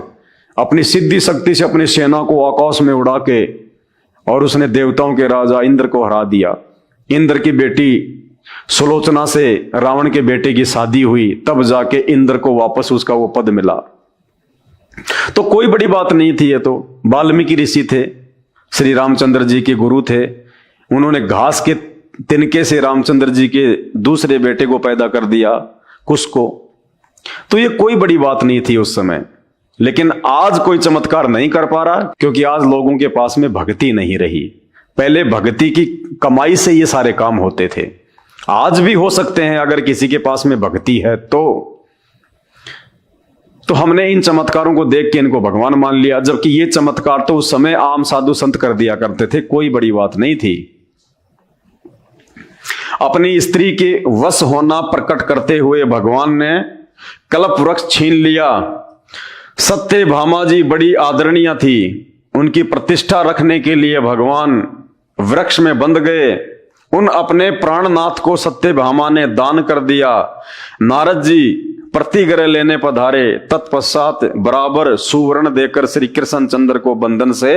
अपनी सिद्धि शक्ति से अपनी सेना को आकाश में उड़ा के और उसने देवताओं के राजा इंद्र को हरा दिया। इंद्र की बेटी सुलोचना से रावण के बेटे की शादी हुई, तब जाके इंद्र को वापस उसका वो पद मिला। तो कोई बड़ी बात नहीं थी। ये तो वाल्मीकि ऋषि थे, श्री रामचंद्र जी के गुरु थे। उन्होंने घास के तिनके से रामचंद्र जी के दूसरे बेटे को पैदा कर दिया, कुश को। तो ये कोई बड़ी बात नहीं थी उस समय। लेकिन आज कोई चमत्कार नहीं कर पा रहा, क्योंकि आज लोगों के पास में भक्ति नहीं रही। पहले भक्ति की कमाई से ये सारे काम होते थे। आज भी हो सकते हैं अगर किसी के पास में भक्ति है तो हमने इन चमत्कारों को देख के इनको भगवान मान लिया, जबकि ये चमत्कार तो उस समय आम साधु संत कर दिया करते थे, कोई बड़ी बात नहीं थी। अपनी स्त्री के वश होना प्रकट करते हुए भगवान ने कल्प वृक्ष छीन लिया। सत्यभामा जी बड़ी आदरणीय थी, उनकी प्रतिष्ठा रखने के लिए भगवान वृक्ष में बंध गए। उन अपने प्राणनाथ को सत्यभामा ने दान कर दिया। नारद जी प्रतिग्रह लेने पधारे, तत्पश्चात बराबर सुवर्ण देकर श्री कृष्ण चंद्र को बंधन से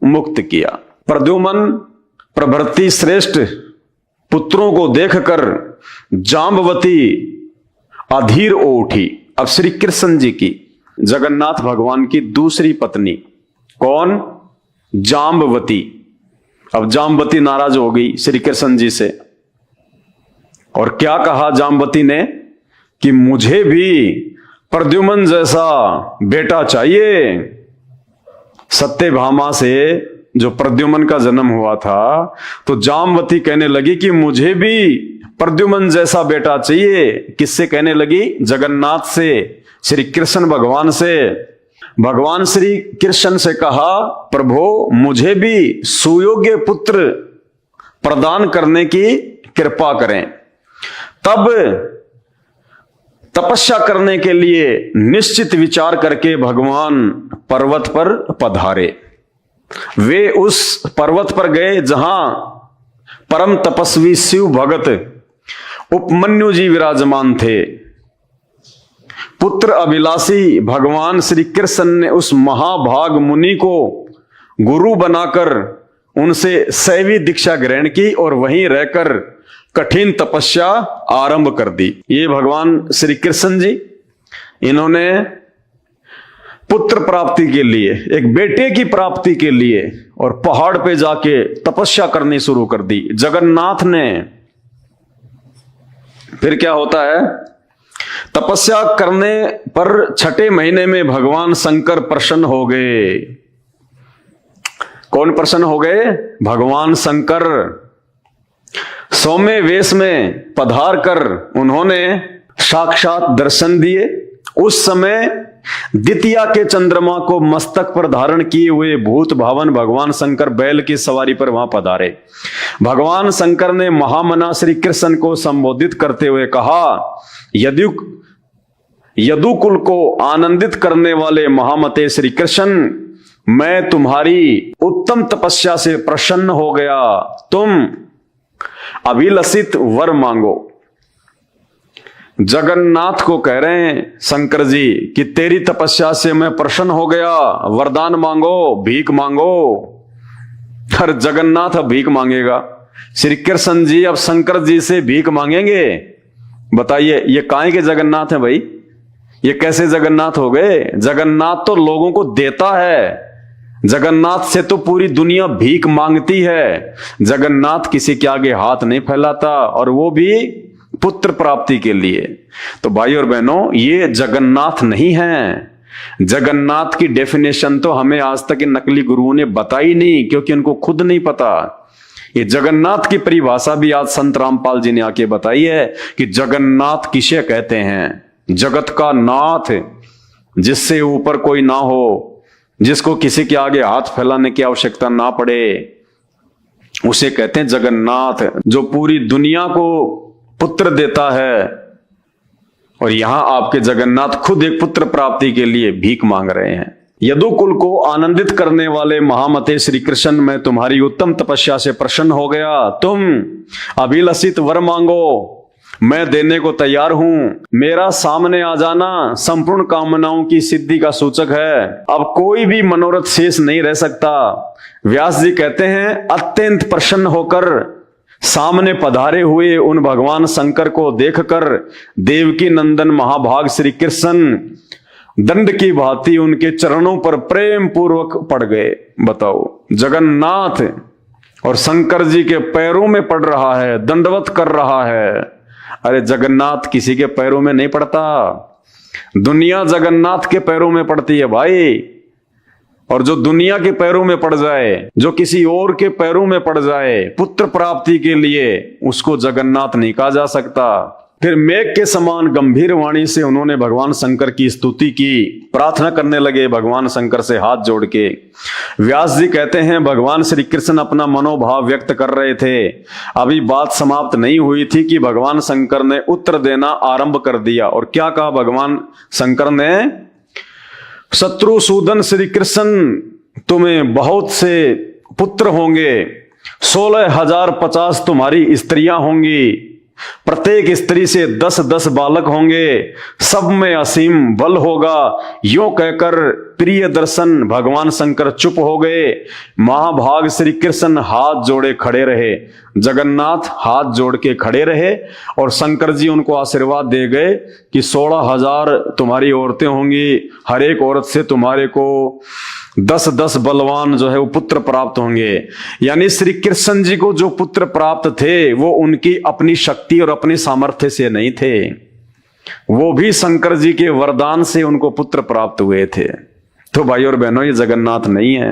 मुक्त किया। प्रद्युमन प्रभृति श्रेष्ठ पुत्रों को देखकर जाम्बवती अधीर हो उठी। अब श्री कृष्ण जी की, जगन्नाथ भगवान की दूसरी पत्नी कौन? जाम्बवती। अब जाम्बवती नाराज हो गई श्री कृष्ण जी से, और क्या कहा जाम्बवती ने कि मुझे भी प्रद्युमन जैसा बेटा चाहिए। सत्यभामा से जो प्रद्युमन का जन्म हुआ था, तो जाम्बवती कहने लगी कि मुझे भी प्रद्युमन जैसा बेटा चाहिए। किससे कहने लगी? जगन्नाथ से, श्री कृष्ण भगवान से। भगवान श्री कृष्ण से कहा, प्रभु मुझे भी सुयोग्य पुत्र प्रदान करने की कृपा करें। तब तपस्या करने के लिए निश्चित विचार करके भगवान पर्वत पर पधारे। वे उस पर्वत पर गए जहां परम तपस्वी शिव भगत उपमन्यु जी विराजमान थे। पुत्र अभिलाषी भगवान श्री कृष्ण ने उस महाभाग मुनि को गुरु बनाकर उनसे शैवी दीक्षा ग्रहण की और वहीं रहकर कठिन तपस्या आरंभ कर दी। ये भगवान श्री कृष्ण जी, इन्होंने पुत्र प्राप्ति के लिए, एक बेटे की प्राप्ति के लिए और पहाड़ पे जाके तपस्या करनी शुरू कर दी जगन्नाथ ने। फिर क्या होता है? तपस्या करने पर छठे महीने में भगवान शंकर प्रसन्न हो गए। कौन प्रसन्न हो गए? भगवान शंकर। सौम्य वेश में पधार कर उन्होंने साक्षात दर्शन दिए। उस समय द्वितीया के चंद्रमा को मस्तक पर धारण किए हुए भूत भावन भगवान शंकर बैल की सवारी पर वहां पधारे। भगवान शंकर ने महामना श्री कृष्ण को संबोधित करते हुए कहा, यदुकुल को आनंदित करने वाले महामते श्री कृष्ण, मैं तुम्हारी उत्तम तपस्या से प्रसन्न हो गया। तुम अभिलषित वर मांगो। जगन्नाथ को कह रहे हैं शंकर जी कि तेरी तपस्या से मैं प्रसन्न हो गया, वरदान मांगो, भीख मांगो। हर जगन्नाथ अब भीख मांगेगा। श्री कृष्ण जी अब शंकर जी से भीख मांगेंगे। बताइए ये काहे के जगन्नाथ है भाई? ये कैसे जगन्नाथ हो गए? जगन्नाथ तो लोगों को देता है। जगन्नाथ से तो पूरी दुनिया भीख मांगती है। जगन्नाथ किसी के आगे हाथ नहीं फैलाता, और वो भी पुत्र प्राप्ति के लिए। तो भाई और बहनों, ये जगन्नाथ नहीं है। जगन्नाथ की डेफिनेशन तो हमें आज तक इन नकली गुरुओं ने बताई नहीं, क्योंकि उनको खुद नहीं पता। ये जगन्नाथ की परिभाषा भी आज संत रामपाल जी ने आके बताई है कि जगन्नाथ किसे कहते हैं? जगत का नाथ, जिससे ऊपर कोई ना हो, जिसको किसी के आगे हाथ फैलाने की आवश्यकता ना पड़े, उसे कहते हैं जगन्नाथ। जो पूरी दुनिया को पुत्र देता है। और यहां आपके जगन्नाथ खुद एक पुत्र प्राप्ति के लिए भीख मांग रहे हैं। यदुकुल को आनंदित करने वाले महामते श्री कृष्ण, मैं तुम्हारी उत्तम तपस्या से प्रसन्न हो गया। तुम अभिलषित वर मांगो, मैं देने को तैयार हूं। मेरा सामने आ जाना संपूर्ण कामनाओं की सिद्धि का सूचक है। अब कोई भी मनोरथ शेष नहीं रह सकता। व्यास जी कहते हैं, अत्यंत प्रसन्न होकर सामने पधारे हुए उन भगवान शंकर को देखकर देवकी नंदन महाभाग श्री कृष्ण दंड की भांति उनके चरणों पर प्रेम पूर्वक पड़ गए। बताओ, जगन्नाथ और शंकर जी के पैरों में पड़ रहा है, दंडवत कर रहा है। अरे जगन्नाथ किसी के पैरों में नहीं पड़ता, दुनिया जगन्नाथ के पैरों में पड़ती है भाई। और जो दुनिया के पैरों में पड़ जाए, जो किसी और के पैरों में पड़ जाए पुत्र प्राप्ति के लिए, उसको जगन्नाथ नहीं कहा जा सकता। फिर मेघ के समान गंभीर वाणी से उन्होंने भगवान शंकर की स्तुति की, प्रार्थना करने लगे भगवान शंकर से हाथ जोड़ के। व्यास जी कहते हैं भगवान श्री कृष्ण अपना मनोभाव व्यक्त कर रहे थे। अभी बात समाप्त नहीं हुई थी कि भगवान शंकर ने उत्तर देना आरंभ कर दिया। और क्या कहा भगवान शंकर ने? शत्रुसूदन श्री कृष्ण, तुम्हें बहुत से पुत्र होंगे, 16,050 तुम्हारी स्त्रियां होंगी, प्रत्येक स्त्री से 10-10 बालक होंगे, सब में असीम बल होगा। यूं कहकर प्रिय दर्शन भगवान शंकर चुप हो गए। महाभाग श्री कृष्ण हाथ जोड़े खड़े रहे, जगन्नाथ हाथ जोड़ के खड़े रहे और शंकर जी उनको आशीर्वाद दे गए कि 16,000 तुम्हारी औरतें होंगी, हर एक औरत से तुम्हारे को 10-10 बलवान जो है वो पुत्र प्राप्त होंगे। यानी श्री कृष्ण जी को जो पुत्र प्राप्त थे वो उनकी अपनी शक्ति और अपने सामर्थ्य से नहीं थे, वो भी शंकर जी के वरदान से उनको पुत्र प्राप्त हुए थे। तो भाई और बहनों, ये जगन्नाथ नहीं है,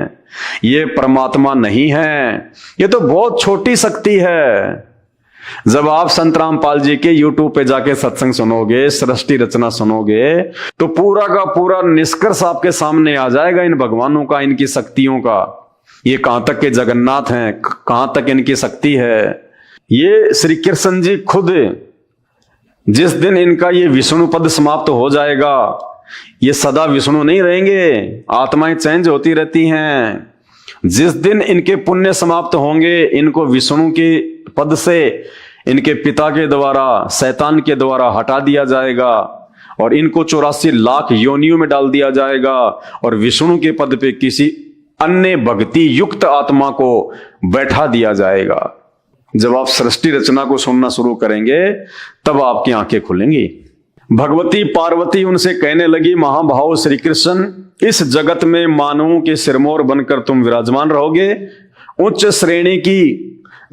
ये परमात्मा नहीं है, ये तो बहुत छोटी शक्ति है। जब आप संत रामपाल जी के YouTube पे जाके सत्संग सुनोगे, सृष्टि रचना सुनोगे, तो पूरा का पूरा निष्कर्ष आपके सामने आ जाएगा इन भगवानों का, इनकी शक्तियों का। ये कहां तक के जगन्नाथ हैं, कहां तक इनकी शक्ति है। ये श्री कृष्ण जी खुद, जिस दिन इनका ये विष्णु पद समाप्त हो जाएगा, ये सदा विष्णु नहीं रहेंगे, आत्माएं चेंज होती रहती हैं। जिस दिन इनके पुण्य समाप्त होंगे, इनको विष्णु के पद से इनके पिता के द्वारा, शैतान के द्वारा हटा दिया जाएगा और इनको 84 लाख योनियों में डाल दिया जाएगा और विष्णु के पद पे किसी अन्य भक्ति युक्त आत्मा को बैठा दिया जाएगा। जब आप सृष्टि रचना को सुनना शुरू करेंगे तब आपकी आंखें खुलेंगी। भगवती पार्वती उनसे कहने लगी, महाभाव श्री कृष्ण, इस जगत में मानवों के सिरमौर बनकर तुम विराजमान रहोगे, उच्च श्रेणी की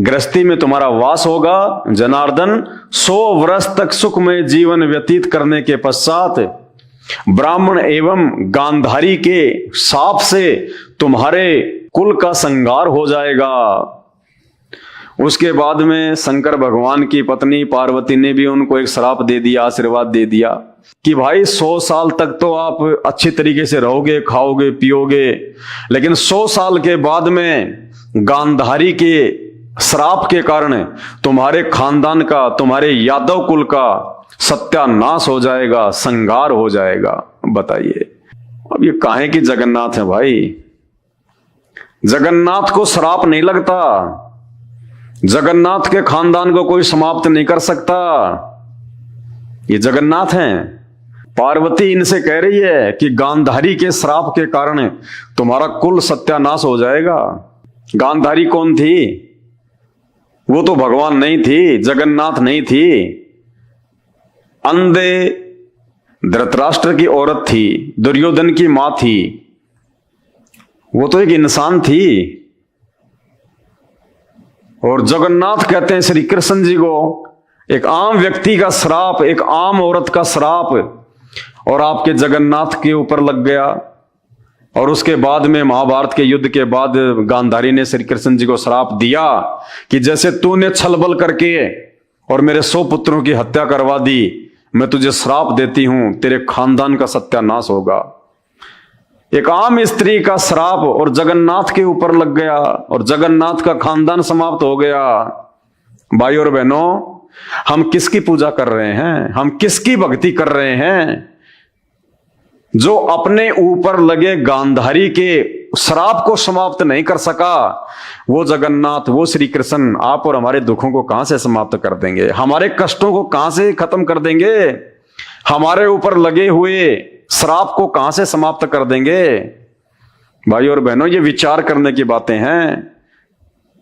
गृहस्थी में तुम्हारा वास होगा। जनार्दन 100 वर्ष तक सुखमय जीवन व्यतीत करने के पश्चात ब्राह्मण एवं गांधारी के शाप से तुम्हारे कुल का संहार हो जाएगा। उसके बाद में शंकर भगवान की पत्नी पार्वती ने भी उनको एक श्राप दे दिया, आशीर्वाद दे दिया कि भाई 100 साल तक तो आप अच्छी तरीके से रहोगे, खाओगे, पियोगे, लेकिन 100 साल के बाद में गांधारी के श्राप के कारण तुम्हारे खानदान का, तुम्हारे यादव कुल का सत्यानाश हो जाएगा, संहार हो जाएगा। बताइए, अब ये काहे की जगन्नाथ है भाई? जगन्नाथ को श्राप नहीं लगता, जगन्नाथ के खानदान को कोई समाप्त नहीं कर सकता। ये जगन्नाथ हैं। पार्वती इनसे कह रही है कि गांधारी के श्राप के कारण तुम्हारा कुल सत्यानाश हो जाएगा। गांधारी कौन थी? वो तो भगवान नहीं थी, जगन्नाथ नहीं थी, अंधे धृतराष्ट्र की औरत थी, दुर्योधन की मां थी। वो तो एक इंसान थी। और जगन्नाथ कहते हैं श्री कृष्ण जी को एक आम व्यक्ति का श्राप, एक आम औरत का श्राप और आपके जगन्नाथ के ऊपर लग गया। और उसके बाद में महाभारत के युद्ध के बाद गांधारी ने श्री कृष्ण जी को श्राप दिया कि जैसे तूने छलबल करके और मेरे 100 पुत्रों की हत्या करवा दी, मैं तुझे श्राप देती हूं, तेरे खानदान का सत्यानाश होगा। एक आम स्त्री का श्राप और जगन्नाथ के ऊपर लग गया और जगन्नाथ का खानदान समाप्त हो गया। भाई और बहनों, हम किसकी पूजा कर रहे हैं? हम किसकी भक्ति कर रहे हैं? जो अपने ऊपर लगे गांधारी के श्राप को समाप्त नहीं कर सका, वो जगन्नाथ, वो श्री कृष्ण आप और हमारे दुखों को कहां से समाप्त कर देंगे? हमारे कष्टों को कहां से खत्म कर देंगे? हमारे ऊपर लगे हुए श्राप को कहां से समाप्त कर देंगे? भाई और बहनों, ये विचार करने की बातें हैं।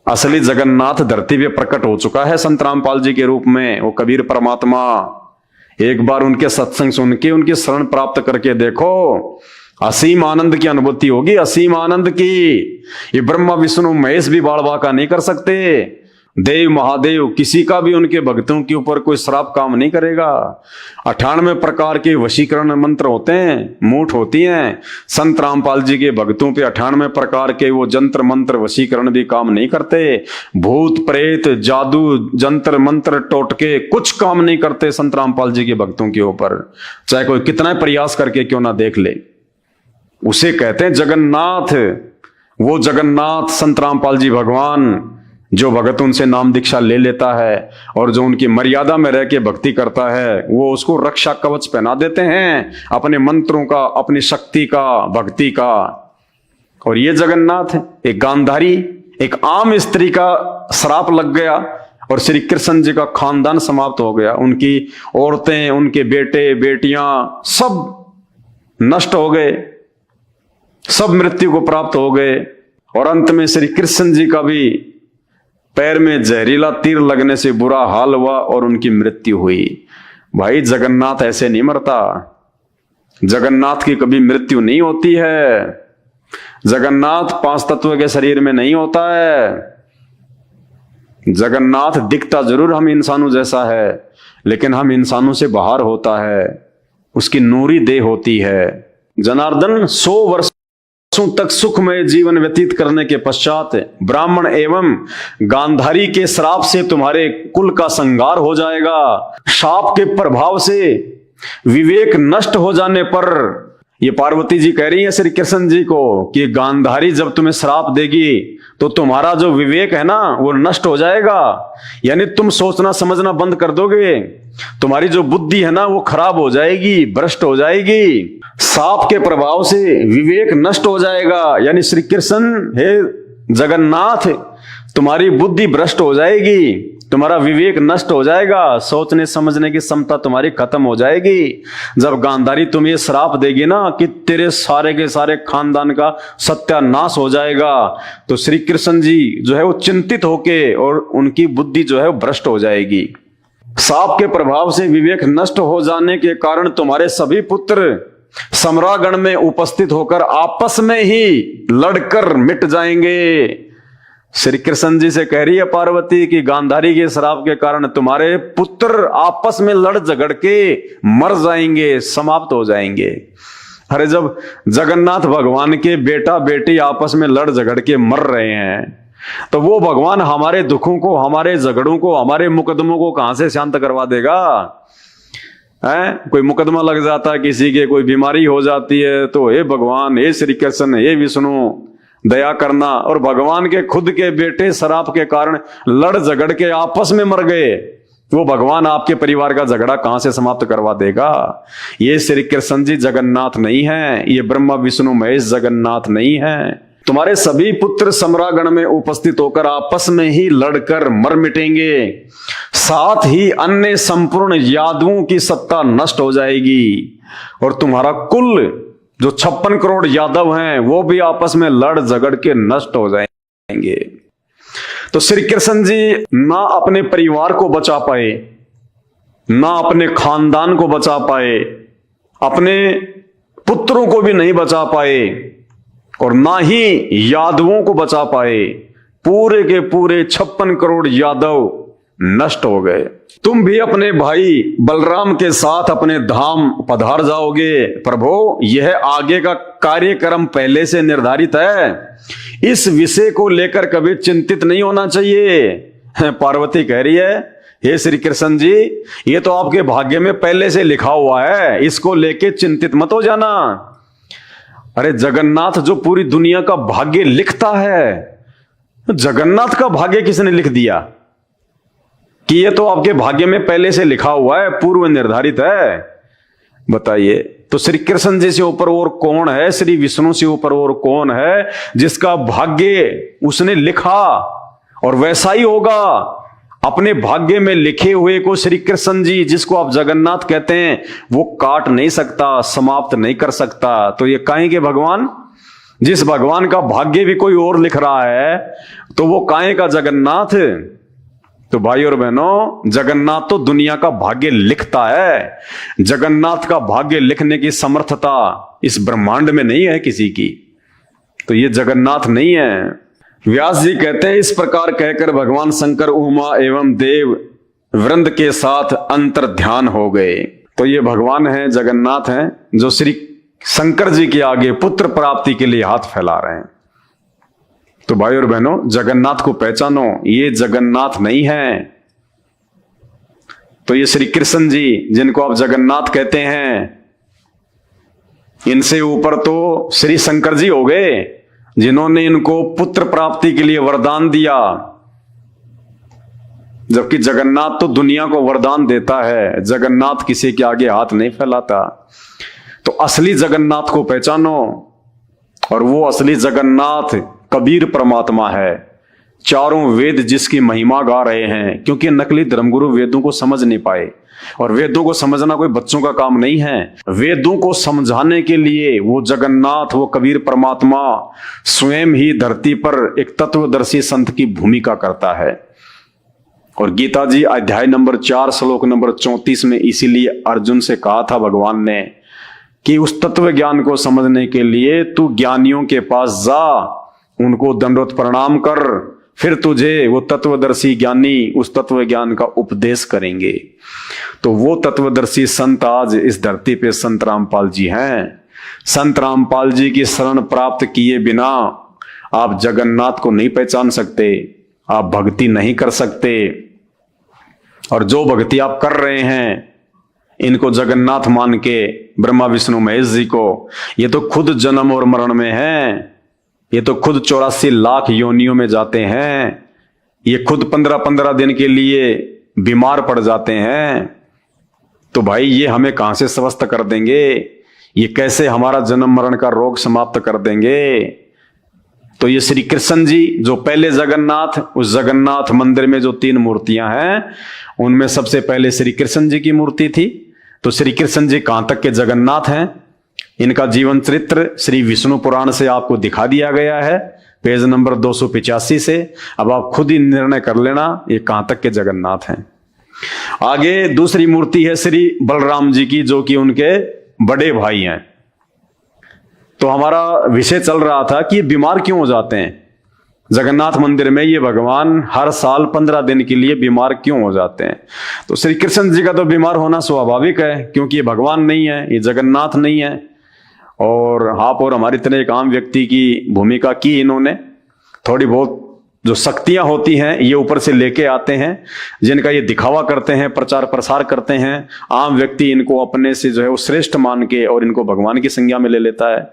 असली जगन्नाथ धरती पे प्रकट हो चुका है संत रामपाल जी के रूप में। वो कबीर परमात्मा, एक बार उनके सत्संग सुन के उनकी शरण प्राप्त करके देखो, असीम आनंद की अनुभूति होगी, असीम आनंद की। ये ब्रह्मा विष्णु महेश भी बाड़ बांका नहीं कर सकते। देव महादेव किसी का भी उनके भक्तों के ऊपर कोई श्राप काम नहीं करेगा। 98 प्रकार के वशीकरण मंत्र होते हैं, मूठ होती हैं। संत रामपाल जी के भक्तों पे 98 प्रकार के वो जंत्र मंत्र वशीकरण भी काम नहीं करते। भूत प्रेत जादू जंत्र मंत्र टोटके कुछ काम नहीं करते संत रामपाल जी के भक्तों के ऊपर, चाहे कोई कितना प्रयास करके क्यों ना देख ले। उसे कहते हैं जगन्नाथ। वो जगन्नाथ संत रामपाल जी भगवान, जो भगत उनसे नाम दीक्षा ले लेता है और जो उनकी मर्यादा में रह के भक्ति करता है, वो उसको रक्षा कवच पहना देते हैं अपने मंत्रों का, अपनी शक्ति का, भक्ति का। और ये जगन्नाथ एक गांधारी, एक आम स्त्री का श्राप लग गया और श्री कृष्ण जी का खानदान समाप्त हो गया। उनकी औरतें, उनके बेटे बेटियां सब नष्ट हो गए, सब मृत्यु को प्राप्त हो गए। और अंत में श्री कृष्ण जी का भी पैर में जहरीला तीर लगने से बुरा हाल हुआ और उनकी मृत्यु हुई। भाई जगन्नाथ ऐसे नहीं मरता, जगन्नाथ की कभी मृत्यु नहीं होती है। जगन्नाथ 5 तत्व के शरीर में नहीं होता है। जगन्नाथ दिखता जरूर हम इंसानों जैसा है, लेकिन हम इंसानों से बाहर होता है, उसकी नूरी देह होती है। जनार्दन 100 वर्षों तक सुखमय जीवन व्यतीत करने के पश्चात ब्राह्मण एवं गांधारी के श्राप से तुम्हारे कुल का संहार हो जाएगा। शाप के प्रभाव से विवेक नष्ट हो जाने पर, ये पार्वती जी कह रही है श्री कृष्ण जी को कि गांधारी जब तुम्हें श्राप देगी तो तुम्हारा जो विवेक है ना वो नष्ट हो जाएगा, यानी तुम सोचना समझना बंद कर दोगे, तुम्हारी जो बुद्धि है ना वो खराब हो जाएगी, भ्रष्ट हो जाएगी। साप के प्रभाव से विवेक नष्ट हो जाएगा, यानी श्री कृष्ण हे जगन्नाथ तुम्हारी बुद्धि भ्रष्ट हो जाएगी, तुम्हारा विवेक नष्ट हो जाएगा, सोचने समझने की क्षमता तुम्हारी खत्म हो जाएगी। जब गांधारी तुम्हें श्राप देगी ना कि तेरे सारे के सारे खानदान का सत्यानाश हो जाएगा, तो श्री कृष्ण जी जो है वो चिंतित होके और उनकी बुद्धि जो है वो भ्रष्ट हो जाएगी। साप के प्रभाव से विवेक नष्ट हो जाने के कारण तुम्हारे सभी पुत्र सम्रागण में उपस्थित होकर आपस में ही लड़कर मिट जाएंगे। श्री कृष्ण जी से कह रही है पार्वती कि गांधारी के श्राप के कारण तुम्हारे पुत्र आपस में लड़ झगड़ के मर जाएंगे, समाप्त हो जाएंगे। अरे जब जगन्नाथ भगवान के बेटा बेटी आपस में लड़ झगड़ के मर रहे हैं तो वो भगवान हमारे दुखों को, हमारे झगड़ों को, हमारे मुकदमों को कहां से शांत करवा देगा? कोई मुकदमा लग जाता है किसी के, कोई बीमारी हो जाती है तो हे भगवान, हे श्री कृष्ण, हे विष्णु दया करना। और भगवान के खुद के बेटे शराब के कारण लड़ झगड़ के आपस में मर गए, वो भगवान आपके परिवार का झगड़ा कहां से समाप्त करवा देगा? ये श्री कृष्ण जी जगन्नाथ नहीं है, ये ब्रह्मा विष्णु महेश जगन्नाथ नहीं है। तुम्हारे सभी पुत्र सम्रागण में उपस्थित होकर आपस में ही लड़कर मर मिटेंगे, साथ ही अन्य संपूर्ण यादवों की सत्ता नष्ट हो जाएगी और तुम्हारा कुल जो 56 करोड़ यादव हैं वो भी आपस में लड़ झगड़ के नष्ट हो जाएंगे। तो श्री कृष्ण जी ना अपने परिवार को बचा पाए, ना अपने खानदान को बचा पाए, अपने पुत्रों को भी नहीं बचा पाए और ना ही यादवों को बचा पाए। पूरे के पूरे 56 करोड़ यादव नष्ट हो गए। तुम भी अपने भाई बलराम के साथ अपने धाम पधार जाओगे। प्रभु, यह आगे का कार्यक्रम पहले से निर्धारित है, इस विषय को लेकर कभी चिंतित नहीं होना चाहिए। पार्वती कह रही है, हे श्री कृष्ण जी, ये तो आपके भाग्य में पहले से लिखा हुआ है, इसको लेके चिंतित मत हो जाना। अरे जगन्नाथ जो पूरी दुनिया का भाग्य लिखता है, जगन्नाथ का भाग्य किसने लिख दिया कि ये तो आपके भाग्य में पहले से लिखा हुआ है, पूर्व निर्धारित है? बताइए। तो श्री कृष्ण जी से ऊपर और कौन है, श्री विष्णु से ऊपर और कौन है जिसका भाग्य उसने लिखा और वैसा ही होगा? अपने भाग्य में लिखे हुए को श्री कृष्ण जी, जिसको आप जगन्नाथ कहते हैं, वो काट नहीं सकता, समाप्त नहीं कर सकता। तो ये काहे के भगवान? जिस भगवान का भाग्य भी कोई और लिख रहा है तो वो काहे का जगन्नाथ। तो भाई और बहनों, जगन्नाथ तो दुनिया का भाग्य लिखता है। जगन्नाथ का भाग्य लिखने की समर्थता इस ब्रह्मांड में नहीं है किसी की। तो ये जगन्नाथ नहीं है। व्यास जी कहते हैं, इस प्रकार कहकर भगवान शंकर उमा एवं देव वृंद के साथ अंतर ध्यान हो गए। तो ये भगवान हैं, जगन्नाथ हैं, जो श्री शंकर जी के आगे पुत्र प्राप्ति के लिए हाथ फैला रहे हैं। तो भाई और बहनों, जगन्नाथ को पहचानो, ये जगन्नाथ नहीं है। तो ये श्री कृष्ण जी जिनको आप जगन्नाथ कहते हैं, इनसे ऊपर तो श्री शंकर जी हो गए, जिन्होंने इनको पुत्र प्राप्ति के लिए वरदान दिया। जबकि जगन्नाथ तो दुनिया को वरदान देता है, जगन्नाथ किसी के आगे हाथ नहीं फैलाता। तो असली जगन्नाथ को पहचानो, और वो असली जगन्नाथ कबीर परमात्मा है। चारों वेद जिसकी महिमा गा रहे हैं, क्योंकि नकली धर्मगुरु वेदों को समझ नहीं पाए। और वेदों को समझना कोई बच्चों का काम नहीं है। वेदों को समझाने के लिए वो जगन्नाथ, वो कबीर परमात्मा स्वयं ही धरती पर एक तत्वदर्शी संत की भूमिका करता है। और गीता जी अध्याय नंबर 4 श्लोक नंबर 34 में इसीलिए अर्जुन से कहा था भगवान ने कि उस तत्व ज्ञान को समझने के लिए तू ज्ञानियों के पास जा, उनको दंडवत प्रणाम कर, फिर तुझे वो तत्वदर्शी ज्ञानी उस तत्व ज्ञान का उपदेश करेंगे। तो वो तत्वदर्शी संत आज इस धरती पे संत रामपाल जी हैं। संत रामपाल जी की शरण प्राप्त किए बिना आप जगन्नाथ को नहीं पहचान सकते, आप भक्ति नहीं कर सकते। और जो भक्ति आप कर रहे हैं, इनको जगन्नाथ मान के, ब्रह्मा विष्णु महेश जी को, ये तो खुद जन्म और मरण में हैं। ये तो खुद 84 लाख योनियों में जाते हैं। ये खुद 15-15 दिन के लिए बीमार पड़ जाते हैं। तो भाई ये हमें कहां से स्वस्थ कर देंगे? ये कैसे हमारा जन्म मरण का रोग समाप्त कर देंगे? तो ये श्री कृष्ण जी जो पहले जगन्नाथ, उस जगन्नाथ मंदिर में जो 3 मूर्तियां हैं, उनमें सबसे पहले श्री कृष्ण जी की मूर्ति थी। तो श्री कृष्ण जी कहां तक के जगन्नाथ हैं, इनका जीवन चरित्र श्री विष्णु पुराण से आपको दिखा दिया गया है, पेज नंबर 285 से। अब आप खुद ही निर्णय कर लेना ये कहां तक के जगन्नाथ हैं। आगे दूसरी मूर्ति है श्री बलराम जी की, जो कि उनके बड़े भाई हैं। तो हमारा विषय चल रहा था कि ये बीमार क्यों हो जाते हैं जगन्नाथ मंदिर में। ये भगवान हर साल 15 दिन के लिए बीमार क्यों हो जाते हैं? तो श्री कृष्ण जी का तो बीमार होना स्वाभाविक है, क्योंकि ये भगवान नहीं है, ये जगन्नाथ नहीं है। और आप और हमारी तरह एक आम व्यक्ति की भूमिका की इन्होंने। थोड़ी बहुत जो शक्तियां होती हैं ये ऊपर से लेके आते हैं, जिनका ये दिखावा करते हैं, प्रचार प्रसार करते हैं। आम व्यक्ति इनको अपने से जो है वो श्रेष्ठ मान के और इनको भगवान की संज्ञा में ले लेता है।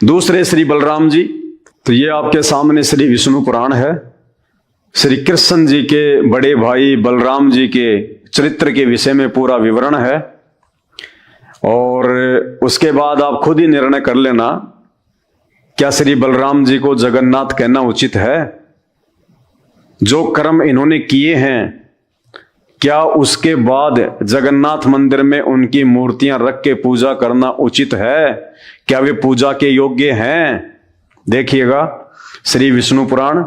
दूसरे श्री बलराम जी, तो ये आपके सामने श्री विष्णु पुराण है। श्री कृष्ण जी के बड़े भाई बलराम जी के चरित्र के विषय में पूरा विवरण है। और उसके बाद आप खुद ही निर्णय कर लेना, क्या श्री बलराम जी को जगन्नाथ कहना उचित है? जो कर्म इन्होंने किए हैं, क्या उसके बाद जगन्नाथ मंदिर में उनकी मूर्तियां रख के पूजा करना उचित है? क्या वे पूजा के योग्य हैं? देखिएगा, श्री विष्णु पुराण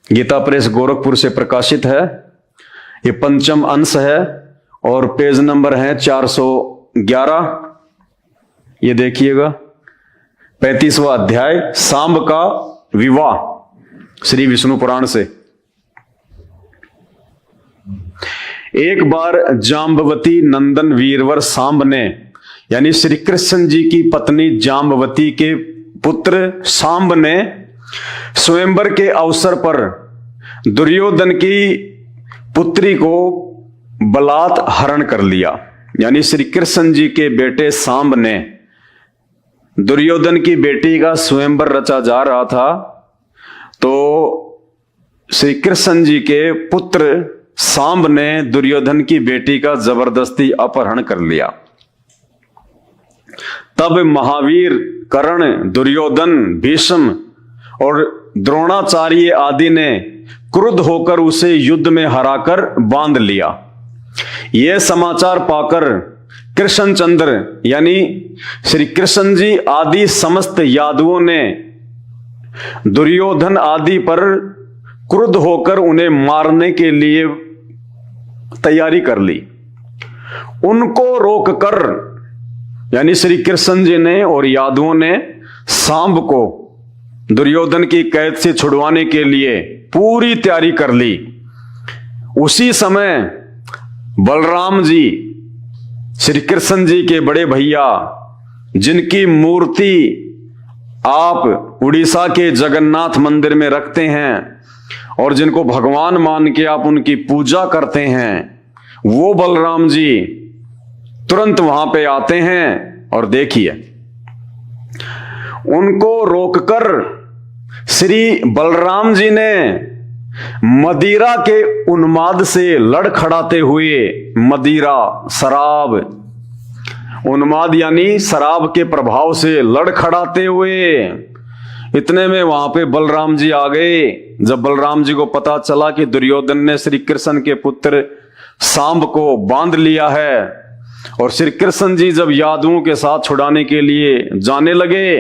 गीता प्रेस गोरखपुर से प्रकाशित है। ये 5म अंश है और पेज नंबर है 411। ये देखिएगा, 35वां अध्याय, सांब का विवाह, श्री विष्णु पुराण से। एक बार जाम्बवती नंदन वीरवर सांब ने, यानी श्री कृष्ण जी की पत्नी जाम्बवती के पुत्र सांब ने स्वयंवर के अवसर पर दुर्योधन की पुत्री को बलात् हरण कर लिया। यानी श्री कृष्ण जी के बेटे सांब ने, दुर्योधन की बेटी का स्वयंवर रचा जा रहा था, तो श्री कृष्ण जी के पुत्र सांब ने दुर्योधन की बेटी का जबरदस्ती अपहरण कर लिया। तब महावीर, कर्ण, दुर्योधन, भीष्म और द्रोणाचार्य आदि ने क्रुद्ध होकर उसे युद्ध में हराकर बांध लिया। यह समाचार पाकर कृष्णचंद्र यानी श्री कृष्ण जी आदि समस्त यादवों ने दुर्योधन आदि पर क्रुद्ध होकर उन्हें मारने के लिए तैयारी कर ली। उनको रोककर यानी श्री कृष्ण जी ने और यादवों ने सांब को दुर्योधन की कैद से छुड़वाने के लिए पूरी तैयारी कर ली। उसी समय बलराम जी श्री कृष्ण जी के बड़े भैया, जिनकी मूर्ति आप उड़ीसा के जगन्नाथ मंदिर में रखते हैं और जिनको भगवान मान के आप उनकी पूजा करते हैं, वो बलराम जी तुरंत वहां पे आते हैं और देखिए, उनको रोककर श्री बलराम जी ने मदिरा के उन्माद से लड़खड़ाते हुए, मदिरा शराब, उन्माद यानी शराब के प्रभाव से लड़खड़ाते हुए, इतने में वहां पे बलराम जी आ गए। जब बलराम जी को पता चला कि दुर्योधन ने श्री कृष्ण के पुत्र सांब को बांध लिया है और श्री कृष्ण जी जब यादवों के साथ छुड़ाने के लिए जाने लगे,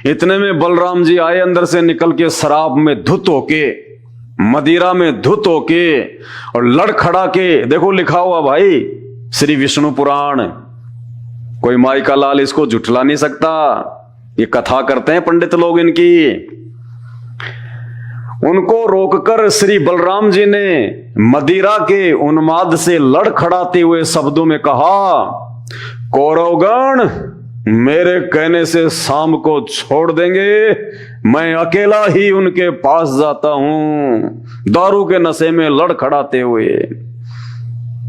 इतने में बलराम जी आए अंदर से निकल के, शराब में धुत होके, मदिरा में धुत होके और लड़खड़ा के। देखो लिखा हुआ भाई श्री विष्णु पुराण, कोई माई का लाल इसको झुठला नहीं सकता। ये कथा करते हैं पंडित लोग इनकी। उनको रोककर श्री बलराम जी ने मदिरा के उन्माद से लड़खड़ाते हुए शब्दों में कहा, कौरवगण मेरे कहने से शाम को छोड़ देंगे, मैं अकेला ही उनके पास जाता हूं। दारू के नशे में लड़खड़ाते हुए।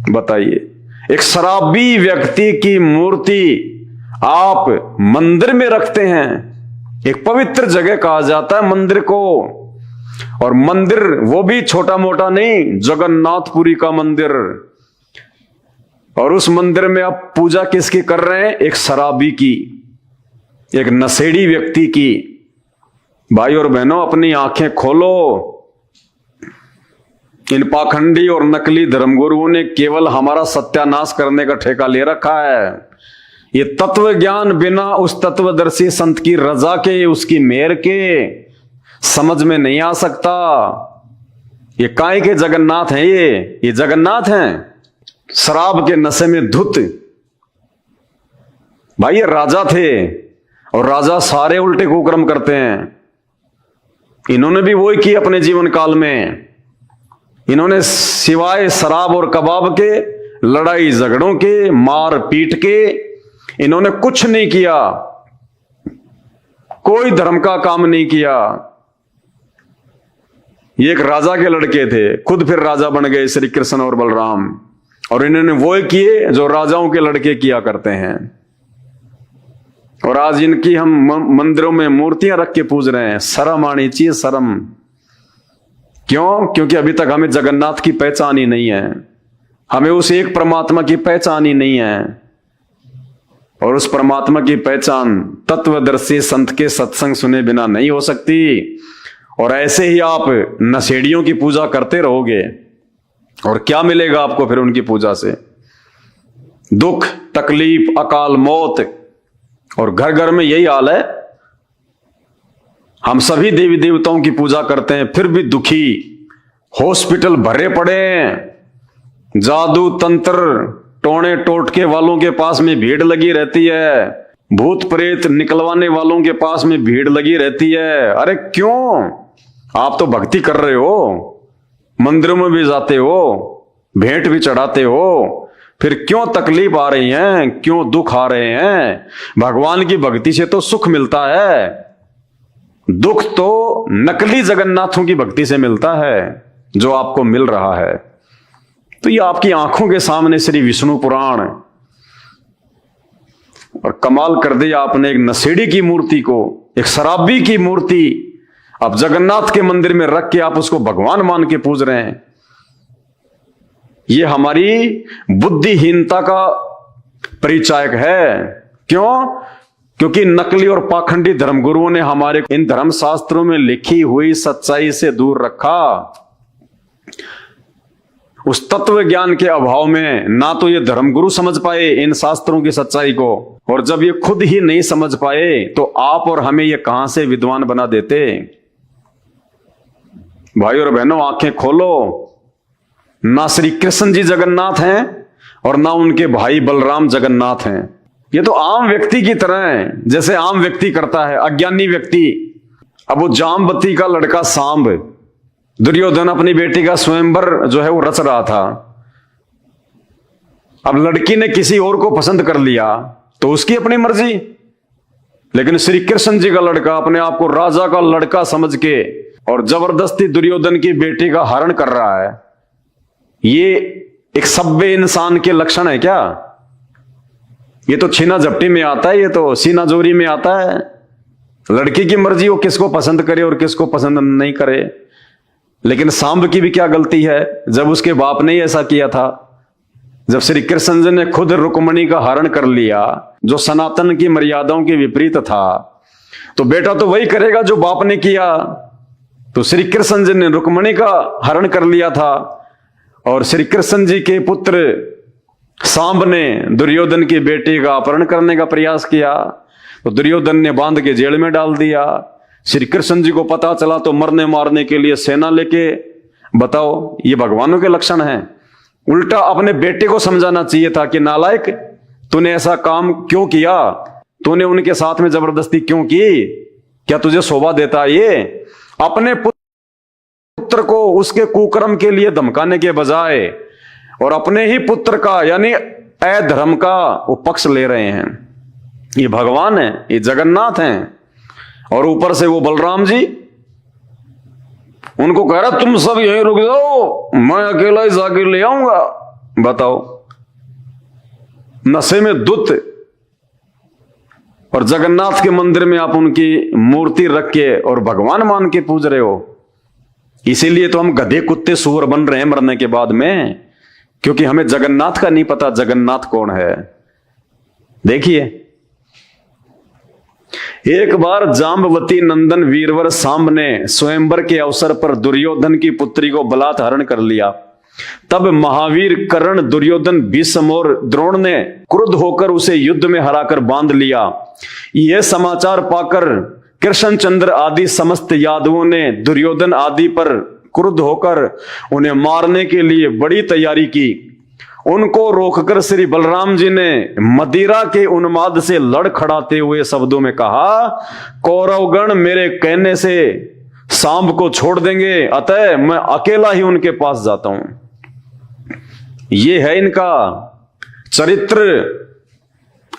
बताइए, एक शराबी व्यक्ति की मूर्ति आप मंदिर में रखते हैं। एक पवित्र जगह कहा जाता है मंदिर को, और मंदिर वो भी छोटा मोटा नहीं, जगन्नाथपुरी का मंदिर। और उस मंदिर में आप पूजा किसकी कर रहे हैं? एक शराबी की, एक नशेड़ी व्यक्ति की। भाई और बहनों, अपनी आंखें खोलो। इन पाखंडी और नकली धर्मगुरुओं ने केवल हमारा सत्यानाश करने का ठेका ले रखा है। ये तत्व ज्ञान बिना उस तत्वदर्शी संत की रजा के, उसकी मेहर के समझ में नहीं आ सकता। ये काय के जगन्नाथ हैं? ये जगन्नाथ हैं शराब के नशे में धुत। भाई ये राजा थे, और राजा सारे उल्टे कुकर्म करते हैं। इन्होंने भी वही किया अपने जीवन काल में। इन्होंने सिवाय शराब और कबाब के, लड़ाई झगड़ों के, मार पीट के, इन्होंने कुछ नहीं किया। कोई धर्म का काम नहीं किया। ये एक राजा के लड़के थे, खुद फिर राजा बन गए श्री कृष्ण और बलराम। और इन्होंने वो किए जो राजाओं के लड़के किया करते हैं। और आज इनकी हम मंदिरों में मूर्तियां रख के पूज रहे हैं। शर्म आनी चाहिए, शर्म। क्यों? क्योंकि अभी तक हमें जगन्नाथ की पहचान ही नहीं है, हमें उस एक परमात्मा की पहचान ही नहीं है। और उस परमात्मा की पहचान तत्वदर्शी संत के सत्संग सुने बिना नहीं हो सकती। और ऐसे ही आप नशेड़ियों की पूजा करते रहोगे, और क्या मिलेगा आपको फिर उनकी पूजा से? दुख, तकलीफ, अकाल मौत। और घर घर में यही हाल है। हम सभी देवी देवताओं की पूजा करते हैं, फिर भी दुखी। हॉस्पिटल भरे पड़े हैं। जादू तंत्र टोने टोटके वालों के पास में भीड़ लगी रहती है। भूत प्रेत निकलवाने वालों के पास में भीड़ लगी रहती है। अरे क्यों? आप तो भक्ति कर रहे हो, मंदिरों में भी जाते हो, भेंट भी चढ़ाते हो, फिर क्यों तकलीफ आ रही है? क्यों दुख आ रहे हैं? भगवान की भक्ति से तो सुख मिलता है। दुख तो नकली जगन्नाथों की भक्ति से मिलता है, जो आपको मिल रहा है। तो ये आपकी आंखों के सामने श्री विष्णु पुराण। और कमाल कर दिया आपने, एक नशेड़ी की मूर्ति को, एक शराबी की मूर्ति आप जगन्नाथ के मंदिर में रख के आप उसको भगवान मान के पूज रहे हैं। ये हमारी बुद्धिहीनता का परिचायक है। क्यों? क्योंकि नकली और पाखंडी धर्मगुरुओं ने हमारे इन धर्म शास्त्रों में लिखी हुई सच्चाई से दूर रखा। उस तत्व ज्ञान के अभाव में ना तो ये धर्मगुरु समझ पाए इन शास्त्रों की सच्चाई को, और जब ये खुद ही नहीं समझ पाए तो आप और हमें ये कहां से विद्वान बना देते। भाई और बहनों, आंखें खोलो। ना श्री कृष्ण जी जगन्नाथ हैं और ना उनके भाई बलराम जगन्नाथ हैं। ये तो आम व्यक्ति की तरह है, जैसे आम व्यक्ति करता है, अज्ञानी व्यक्ति। अब वो जामवती का लड़का सांब, दुर्योधन अपनी बेटी का स्वयंवर जो है वो रच रहा था। अब लड़की ने किसी और को पसंद कर लिया तो उसकी अपनी मर्जी, लेकिन श्री कृष्ण जी का लड़का अपने आप को राजा का लड़का समझ के और जबरदस्ती दुर्योधन की बेटी का हरण कर रहा है। ये एक सभ्य इंसान के लक्षण है क्या? ये तो छीना झपटी में आता है, ये तो सीना जोरी में आता है। लड़की की मर्जी, वो किसको पसंद करे और किसको पसंद नहीं करे। लेकिन सांब की भी क्या गलती है जब उसके बाप ने ही ऐसा किया था। जब श्री कृष्ण जी ने खुद रुक्मणी का हरण कर लिया, जो सनातन की मर्यादाओं के विपरीत था, तो बेटा तो वही करेगा जो बाप ने किया। तो श्री कृष्ण जी ने रुक्मणी का हरण कर लिया था और श्री कृष्ण जी के पुत्र सांब ने दुर्योधन की बेटी का अपहरण करने का प्रयास किया। तो दुर्योधन ने बांध के जेल में डाल दिया। श्री कृष्ण जी को पता चला तो मरने मारने के लिए सेना लेके, बताओ ये भगवानों के लक्षण हैं। उल्टा अपने बेटे को समझाना चाहिए था कि नालायक, तूने ऐसा काम क्यों किया, तूने उनके साथ में जबरदस्ती क्यों की, क्या तुझे शोभा देता ये? अपने पुत्र को उसके कुकर्म के लिए धमकाने के बजाय और अपने ही पुत्र का यानी अधर्म का वो पक्ष ले रहे हैं। ये भगवान है, ये जगन्नाथ हैं। और ऊपर से वो बलराम जी उनको कह रहा तुम सब यहीं रुक जाओ, मैं अकेला ही जाके ले आऊंगा। बताओ, नशे में दुत, और जगन्नाथ के मंदिर में आप उनकी मूर्ति रख के और भगवान मान के पूज रहे हो। इसीलिए तो हम गधे कुत्ते सूअर बन रहे हैं मरने के बाद में, क्योंकि हमें जगन्नाथ का नहीं पता जगन्नाथ कौन है। देखिए, एक बार जाम्बवती नंदन वीरवर सांब ने स्वयंवर के अवसर पर दुर्योधन की पुत्री को बलात् हरण कर लिया। तब महावीर कर्ण, दुर्योधन, भीष्म और द्रोण ने क्रुद्ध होकर उसे युद्ध में हराकर बांध लिया। यह समाचार पाकर कृष्णचंद्र आदि समस्त यादवों ने दुर्योधन आदि पर क्रुद्ध होकर उन्हें मारने के लिए बड़ी तैयारी की। उनको रोककर श्री बलराम जी ने मदिरा के उन्माद से लड़ खड़ाते हुए शब्दों में कहा, कौरवगण मेरे कहने से सांब को छोड़ देंगे, अतः मैं अकेला ही उनके पास जाता हूं। ये है इनका चरित्र,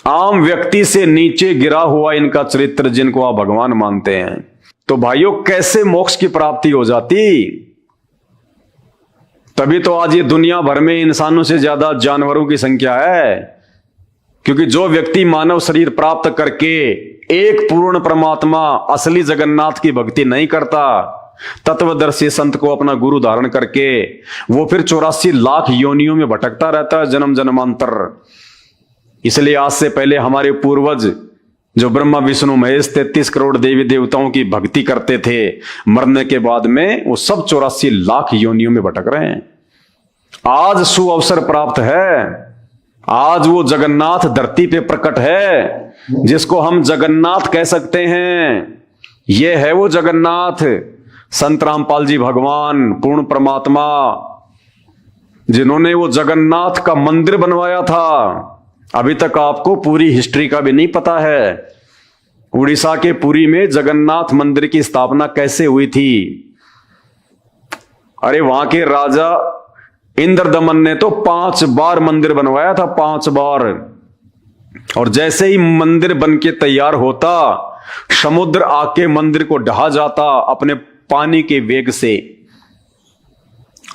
आम व्यक्ति से नीचे गिरा हुआ इनका चरित्र, जिनको आप भगवान मानते हैं। तो भाइयों, कैसे मोक्ष की प्राप्ति हो जाती? तभी तो आज ये दुनिया भर में इंसानों से ज्यादा जानवरों की संख्या है, क्योंकि जो व्यक्ति मानव शरीर प्राप्त करके एक पूर्ण परमात्मा असली जगन्नाथ की भक्ति नहीं करता, तत्वदर्शी संत को अपना गुरु धारण करके, वो फिर 84 लाख योनियों में भटकता रहता है जन्म जन्मांतर। इसलिए आज से पहले हमारे पूर्वज जो ब्रह्मा विष्णु महेश 33 करोड़ देवी देवताओं की भक्ति करते थे, मरने के बाद में वो सब 84 लाख योनियों में भटक रहे हैं। आज सुअवसर प्राप्त है, आज वो जगन्नाथ धरती पे प्रकट है, जिसको हम जगन्नाथ कह सकते हैं। ये है वो जगन्नाथ, संत रामपाल जी भगवान, पूर्ण परमात्मा, जिन्होंने वो जगन्नाथ का मंदिर बनवाया था। अभी तक आपको पूरी हिस्ट्री का भी नहीं पता है, उड़ीसा के पुरी में जगन्नाथ मंदिर की स्थापना कैसे हुई थी। अरे वहां के राजा इंद्रदमन ने तो 5 बार मंदिर बनवाया था, 5 बार। और जैसे ही मंदिर बन के तैयार होता, समुद्र आके मंदिर को ढहा जाता अपने पानी के वेग से।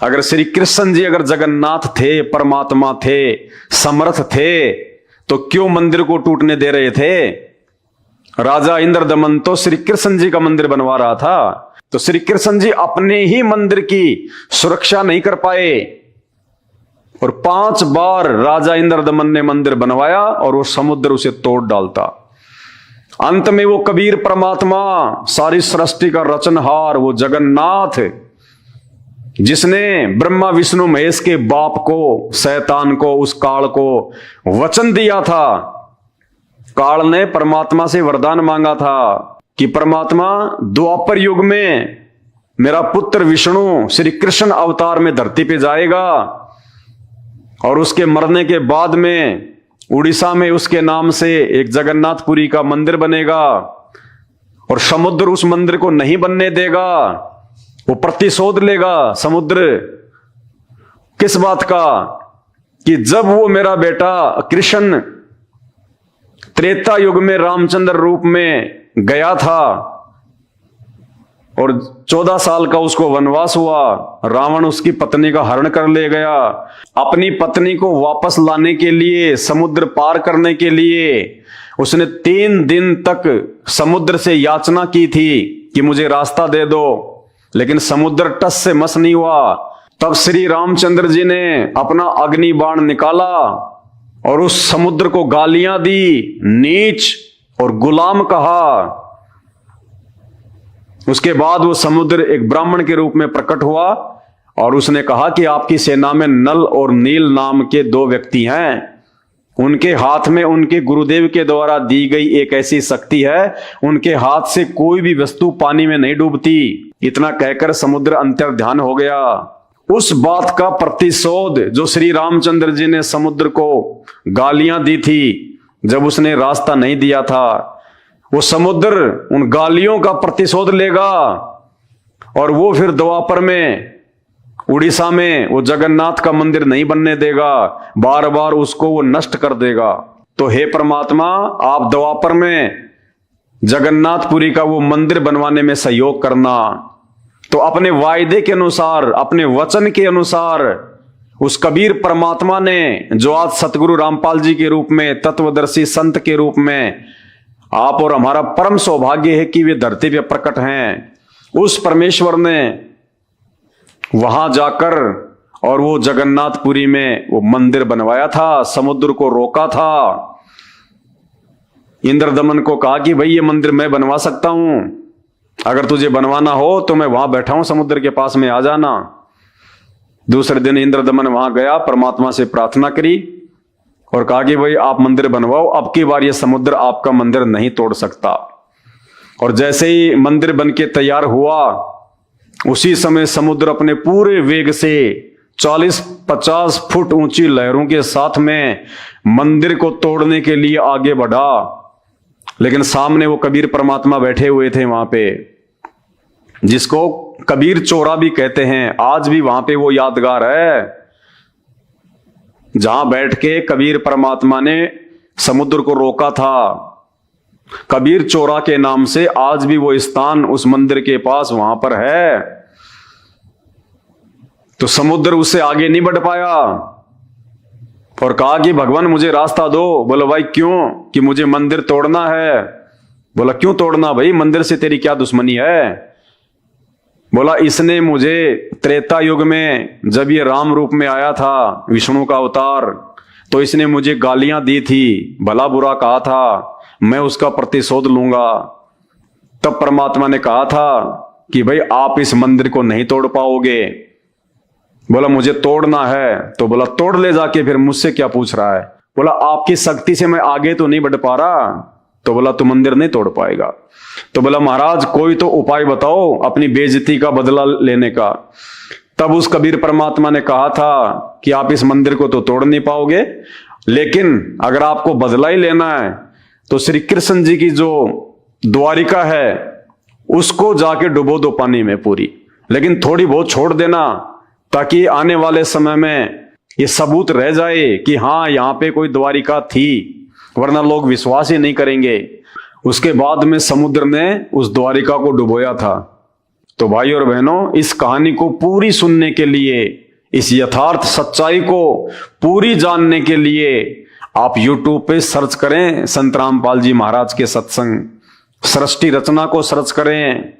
अगर श्री कृष्ण जी अगर जगन्नाथ थे, परमात्मा थे, समर्थ थे, तो क्यों मंदिर को टूटने दे रहे थे? राजा इंद्रदमन तो श्री कृष्ण जी का मंदिर बनवा रहा था, तो श्री कृष्ण जी अपने ही मंदिर की सुरक्षा नहीं कर पाए, और 5 बार राजा इंद्रदमन ने मंदिर बनवाया और वो समुद्र उसे तोड़ डालता। अंत में वो कबीर परमात्मा, सारी सृष्टि का रचनहार, वो जगन्नाथ, जिसने ब्रह्मा विष्णु महेश के बाप को, शैतान को, उस काल को वचन दिया था। काल ने परमात्मा से वरदान मांगा था कि परमात्मा द्वापर युग में मेरा पुत्र विष्णु श्री कृष्ण अवतार में धरती पे जाएगा और उसके मरने के बाद में उड़ीसा में उसके नाम से एक जगन्नाथपुरी का मंदिर बनेगा और समुद्र उस मंदिर को नहीं बनने देगा, वो प्रतिशोध लेगा समुद्र। किस बात का? कि जब वो मेरा बेटा कृष्ण त्रेता युग में रामचंद्र रूप में गया था और 14 साल का उसको वनवास हुआ, रावण उसकी पत्नी का हरण कर ले गया। अपनी पत्नी को वापस लाने के लिए, समुद्र पार करने के लिए उसने 3 दिन तक समुद्र से याचना की थी कि मुझे रास्ता दे दो, लेकिन समुद्र टस से मस नहीं हुआ। तब श्री रामचंद्र जी ने अपना अग्नि बाण निकाला और उस समुद्र को गालियां दी, नीच और गुलाम कहा। उसके बाद वो समुद्र एक ब्राह्मण के रूप में प्रकट हुआ और उसने कहा कि आपकी सेना में नल और नील नाम के 2 व्यक्ति हैं। उनके हाथ में उनके गुरुदेव के द्वारा दी गई एक ऐसी शक्ति है, उनके हाथ से कोई भी वस्तु पानी में नहीं डूबती। इतना कहकर समुद्र अंतर्ध्यान हो गया। उस बात का प्रतिशोध जो श्री रामचंद्र जी ने समुद्र को गालियां दी थी, जब उसने रास्ता नहीं दिया था, वो समुद्र उन गालियों का प्रतिशोध लेगा और वो फिर द्वापर में उड़ीसा में वो जगन्नाथ का मंदिर नहीं बनने देगा, बार बार उसको वो नष्ट कर देगा। तो हे परमात्मा, आप द्वापर में जगन्नाथपुरी का वो मंदिर बनवाने में सहयोग करना। तो अपने वायदे के अनुसार, अपने वचन के अनुसार उस कबीर परमात्मा ने, जो आज सतगुरु रामपाल जी के रूप में, तत्वदर्शी संत के रूप में आप और हमारा परम सौभाग्य है कि वे धरती पे प्रकट हैं, उस परमेश्वर ने वहां जाकर और वो जगन्नाथपुरी में वो मंदिर बनवाया था, समुद्र को रोका था। इंद्रदमन को कहा कि भाई ये मंदिर मैं बनवा सकता हूं, अगर तुझे बनवाना हो तो मैं वहां बैठा हूं समुद्र के पास में, आ जाना। दूसरे दिन इंद्रदमन वहां गया, परमात्मा से प्रार्थना करी और कहा कि भाई आप मंदिर बनवाओ, अब की बार ये समुद्र आपका मंदिर नहीं तोड़ सकता। और जैसे ही मंदिर बनके तैयार हुआ, उसी समय समुद्र अपने पूरे वेग से 40-50 फुट ऊंची लहरों के साथ में मंदिर को तोड़ने के लिए आगे बढ़ा। लेकिन सामने वो कबीर परमात्मा बैठे हुए थे वहां पे, जिसको कबीर चोरा भी कहते हैं। आज भी वहां पे वो यादगार है जहां बैठ के कबीर परमात्मा ने समुद्र को रोका था। कबीर चोरा के नाम से आज भी वो स्थान उस मंदिर के पास वहां पर है। तो समुद्र उससे आगे नहीं बढ़ पाया और कहा कि भगवान मुझे रास्ता दो। बोला भाई क्यों? कि मुझे मंदिर तोड़ना है। बोला क्यों तोड़ना भाई, मंदिर से तेरी क्या दुश्मनी है? बोला इसने मुझे त्रेता युग में जब ये राम रूप में आया था, विष्णु का अवतार, तो इसने मुझे गालियां दी थी, भला बुरा कहा था, मैं उसका प्रतिशोध लूंगा। तब परमात्मा ने कहा था कि भाई आप इस मंदिर को नहीं तोड़ पाओगे। बोला मुझे तोड़ना है। तो बोला तोड़ ले जाके, फिर मुझसे क्या पूछ रहा है? बोला आपकी शक्ति से मैं आगे तो नहीं बढ़ पा रहा। तो बोला तू मंदिर नहीं तोड़ पाएगा। तो बोला महाराज कोई तो उपाय बताओ अपनी बेइज्जती का बदला लेने का। तब उस कबीर परमात्मा ने कहा था कि आप इस मंदिर को तो तोड़ नहीं पाओगे, लेकिन अगर आपको बदला ही लेना है तो श्री कृष्ण जी की जो द्वारिका है उसको जाके डुबो दो पानी में पूरी, लेकिन थोड़ी बहुत छोड़ देना, ताकि आने वाले समय में ये सबूत रह जाए कि हाँ यहाँ पे कोई द्वारिका थी, वरना लोग विश्वास ही नहीं करेंगे। उसके बाद में समुद्र ने उस द्वारिका को डुबोया था। तो भाई और बहनों, इस कहानी को पूरी सुनने के लिए, इस यथार्थ सच्चाई को पूरी जानने के लिए आप YouTube पे सर्च करें संत रामपाल जी महाराज के सत्संग, सृष्टि रचना को सर्च करें।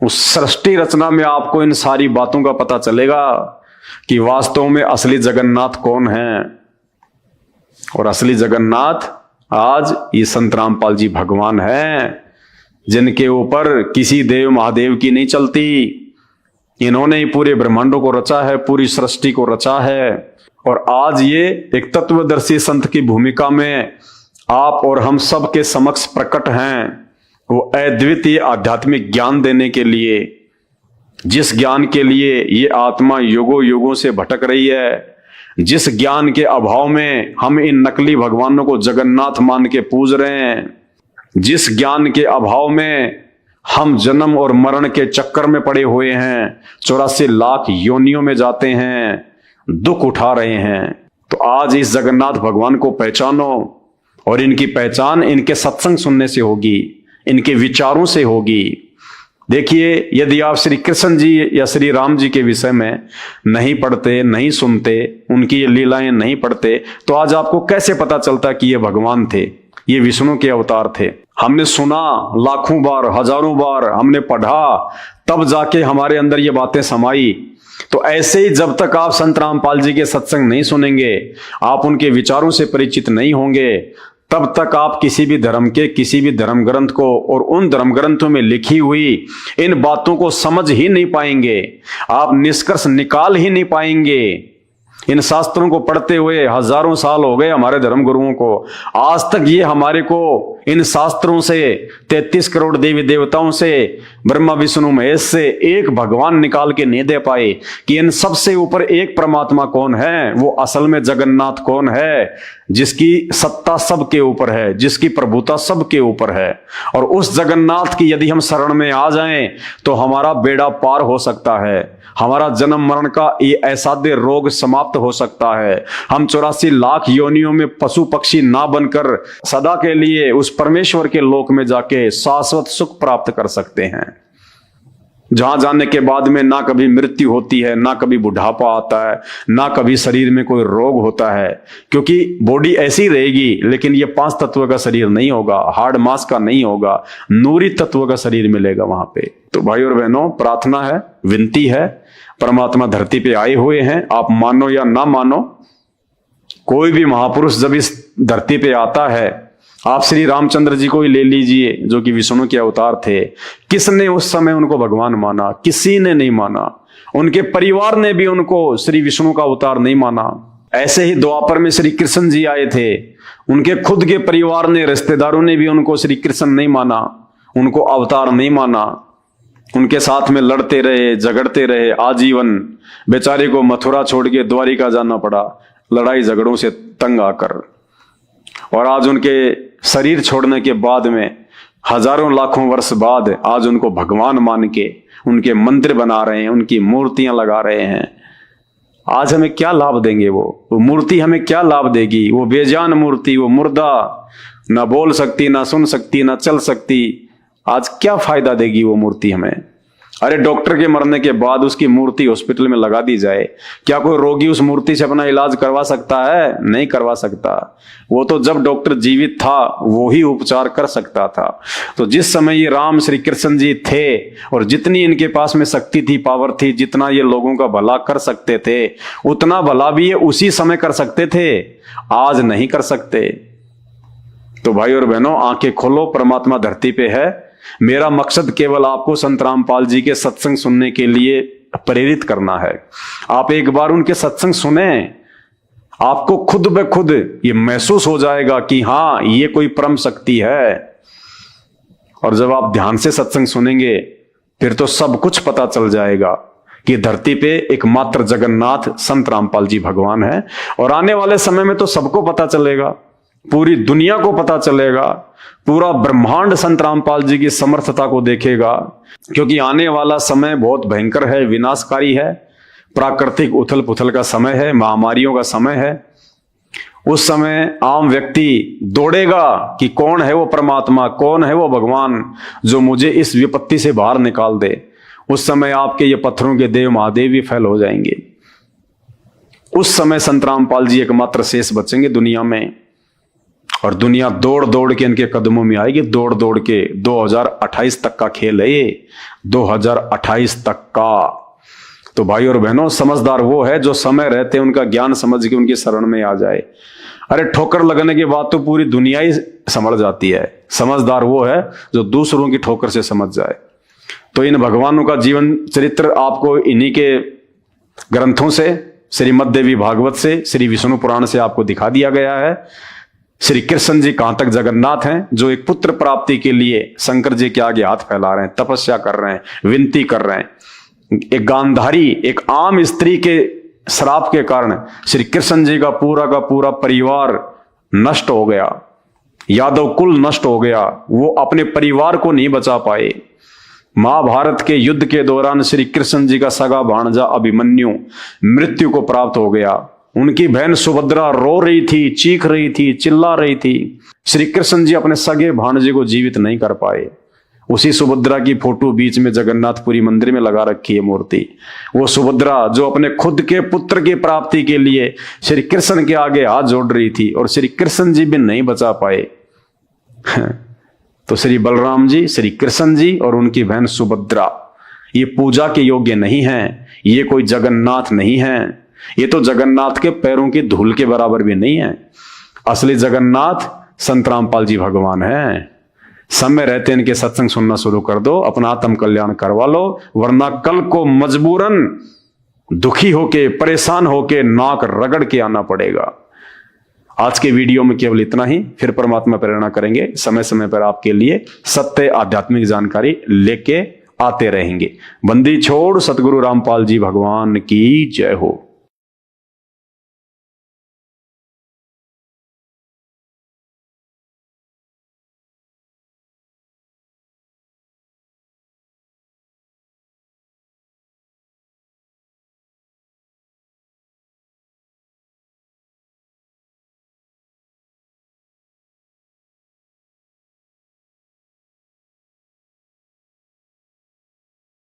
उस सृष्टि रचना में आपको इन सारी बातों का पता चलेगा कि वास्तव में असली जगन्नाथ कौन है। और असली जगन्नाथ आज ये संत रामपाल जी भगवान हैं, जिनके ऊपर किसी देव महादेव की नहीं चलती। इन्होंने ही पूरे ब्रह्मांडों को रचा है, पूरी सृष्टि को रचा है। और आज ये एक तत्वदर्शी संत की भूमिका में आप और हम सब के समक्ष प्रकट हैं, वो अद्वितीय आध्यात्मिक ज्ञान देने के लिए, जिस ज्ञान के लिए ये आत्मा युगों युगों से भटक रही है, जिस ज्ञान के अभाव में हम इन नकली भगवानों को जगन्नाथ मान के पूज रहे हैं, जिस ज्ञान के अभाव में हम जन्म और मरण के चक्कर में पड़े हुए हैं, 84 लाख योनियों में जाते हैं, दुख उठा रहे हैं। तो आज इस जगन्नाथ भगवान को पहचानो, और इनकी पहचान इनके सत्संग सुनने से होगी, इनके विचारों से होगी। देखिए, यदि आप श्री कृष्ण जी या श्री राम जी के विषय में नहीं पढ़ते, नहीं सुनते, उनकी ये लीलाएं नहीं पढ़ते, तो आज आपको कैसे पता चलता कि ये भगवान थे, ये विष्णु के अवतार थे। हमने सुना लाखों बार, हजारों बार हमने पढ़ा, तब जाके हमारे अंदर ये बातें समाई। तो ऐसे ही जब तक आप संत रामपाल जी के सत्संग नहीं सुनेंगे, आप उनके विचारों से परिचित नहीं होंगे, तब तक आप किसी भी धर्म के किसी भी धर्म ग्रंथ को और उन धर्म ग्रंथों में लिखी हुई इन बातों को समझ ही नहीं पाएंगे, आप निष्कर्ष निकाल ही नहीं पाएंगे। इन शास्त्रों को पढ़ते हुए हजारों साल हो गए हमारे धर्म गुरुओं को, आज तक ये हमारे को इन शास्त्रों से, 33 करोड़ देवी देवताओं से, ब्रह्मा विष्णु महेश से एक भगवान निकाल के नहीं दे पाए कि इन सबसे ऊपर एक परमात्मा कौन है, वो असल में जगन्नाथ कौन है, जिसकी सत्ता सबके ऊपर है, जिसकी प्रभुता सबके ऊपर है। और उस जगन्नाथ की यदि हम शरण में आ जाएं तो हमारा बेड़ा पार हो सकता है, हमारा जन्म मरण का ये असाध्य रोग समाप्त हो सकता है। हम 84 लाख योनियों में पशु पक्षी ना बनकर सदा के लिए उस परमेश्वर के लोक में जाके शाश्वत सुख प्राप्त कर सकते हैं, जहां जाने के बाद में ना कभी मृत्यु होती है, ना कभी बुढ़ापा आता है, ना कभी शरीर में कोई रोग होता है, क्योंकि बॉडी ऐसी रहेगी, लेकिन ये 5 तत्व का शरीर नहीं होगा, हार्ड मास का नहीं होगा, नूरी तत्व का शरीर मिलेगा वहां पे। तो भाई और बहनों, प्रार्थना है, विनती है, परमात्मा धरती पे आए हुए हैं, आप मानो या ना मानो, कोई भी महापुरुष जब इस धरती पे आता है, आप श्री रामचंद्र जी को ही ले लीजिए, जो कि विष्णु के अवतार थे, किसने उस समय उनको भगवान माना? किसी ने नहीं माना। उनके परिवार ने भी उनको श्री विष्णु का अवतार नहीं माना। ऐसे ही द्वापर में श्री कृष्ण जी आए थे, उनके खुद के परिवार ने, रिश्तेदारों ने भी उनको श्री कृष्ण नहीं माना, उनको अवतार नहीं माना। उनके साथ में लड़ते रहे, झगड़ते रहे आजीवन। बेचारे को मथुरा छोड़ के द्वारिका जाना पड़ा, लड़ाई झगड़ों से तंग आकर। और आज उनके शरीर छोड़ने के बाद में हजारों लाखों वर्ष बाद आज उनको भगवान मान के उनके मंदिर बना रहे हैं, उनकी मूर्तियां लगा रहे हैं। आज हमें क्या लाभ देंगे? वो मूर्ति हमें क्या लाभ देगी? वो बेजान मूर्ति, वो मुर्दा, ना बोल सकती, ना सुन सकती, ना चल सकती, आज क्या फायदा देगी वो मूर्ति हमें? अरे डॉक्टर के मरने के बाद उसकी मूर्ति हॉस्पिटल में लगा दी जाए, क्या कोई रोगी उस मूर्ति से अपना इलाज करवा सकता है? नहीं करवा सकता। वो तो जब डॉक्टर जीवित था वो ही उपचार कर सकता था। तो जिस समय ये राम श्री कृष्ण जी थे और जितनी इनके पास में शक्ति थी, पावर थी, जितना ये लोगों का भला कर सकते थे, उतना भला भी ये उसी समय कर सकते थे, आज नहीं कर सकते। तो भाई और बहनों, आंखें खोलो, परमात्मा धरती पे है। मेरा मकसद केवल आपको संत रामपाल जी के सत्संग सुनने के लिए प्रेरित करना है। आप एक बार उनके सत्संग सुने, आपको खुद ब खुद ये महसूस हो जाएगा कि हाँ, ये कोई परम शक्ति है। और जब आप ध्यान से सत्संग सुनेंगे फिर तो सब कुछ पता चल जाएगा कि धरती पे एकमात्र जगन्नाथ संत रामपाल जी भगवान है। और आने वाले समय में तो सबको पता चलेगा, पूरी दुनिया को पता चलेगा, पूरा ब्रह्मांड संत रामपाल जी की समर्थता को देखेगा। क्योंकि आने वाला समय बहुत भयंकर है, विनाशकारी है, प्राकृतिक उथल पुथल का समय है, महामारियों का समय है। उस समय आम व्यक्ति दौड़ेगा कि कौन है वो परमात्मा, कौन है वो भगवान जो मुझे इस विपत्ति से बाहर निकाल दे। उस समय आपके ये पत्थरों के देव महादेव भी फैल हो जाएंगे। उस समय संत रामपाल जी एकमात्र शेष बचेंगे दुनिया में, और दुनिया दौड़ दौड़ के इनके कदमों में आएगी, दौड़ दौड़ के। 2028 तक का खेल है ये, 2028 तक का। तो भाई और बहनों, समझदार वो है जो समय रहते उनका ज्ञान समझ के उनकी शरण में आ जाए। अरे ठोकर लगने के बाद तो पूरी दुनिया ही समझ जाती है। समझदार वो है जो दूसरों की ठोकर से समझ जाए। तो इन भगवानों का जीवन चरित्र आपको इन्हीं के ग्रंथों से, श्रीमद् देवी भागवत से, श्री विष्णु पुराण से आपको दिखा दिया गया है। श्री कृष्ण जी कहां तक जगन्नाथ हैं, जो एक पुत्र प्राप्ति के लिए शंकर जी के आगे हाथ फैला रहे हैं, तपस्या कर रहे हैं, विनती कर रहे हैं। एक गांधारी, एक आम स्त्री के श्राप के कारण श्री कृष्ण जी का पूरा परिवार नष्ट हो गया, यादव कुल नष्ट हो गया। वो अपने परिवार को नहीं बचा पाए। महाभारत के युद्ध के दौरान श्री कृष्ण जी का सगा भांजा अभिमन्यु मृत्यु को प्राप्त हो गया। उनकी बहन सुभद्रा रो रही थी, चीख रही थी, चिल्ला रही थी। श्री कृष्ण जी अपने सगे भांजे को जीवित नहीं कर पाए। उसी सुभद्रा की फोटो बीच में जगन्नाथपुरी मंदिर में लगा रखी है मूर्ति। वो सुभद्रा जो अपने खुद के पुत्र की प्राप्ति के लिए श्री कृष्ण के आगे हाथ जोड़ रही थी और श्री कृष्ण जी भी नहीं बचा पाए। तो श्री बलराम जी, श्री कृष्ण जी और उनकी बहन सुभद्रा ये पूजा के योग्य नहीं हैं। ये कोई जगन्नाथ नहीं है। ये तो जगन्नाथ के पैरों की धूल के बराबर भी नहीं है। असली जगन्नाथ संत रामपाल जी भगवान है। समय रहते इनके सत्संग सुनना शुरू कर दो, अपना आत्म कल्याण करवा लो, वरना कल को मजबूरन दुखी होके, परेशान होके, नाक रगड़ के आना पड़ेगा। आज के वीडियो में केवल इतना ही। फिर परमात्मा प्रेरणा करेंगे, समय समय पर आपके लिए सत्य आध्यात्मिक जानकारी लेके आते रहेंगे। बंदी छोड़ सतगुरु रामपाल जी भगवान की जय हो।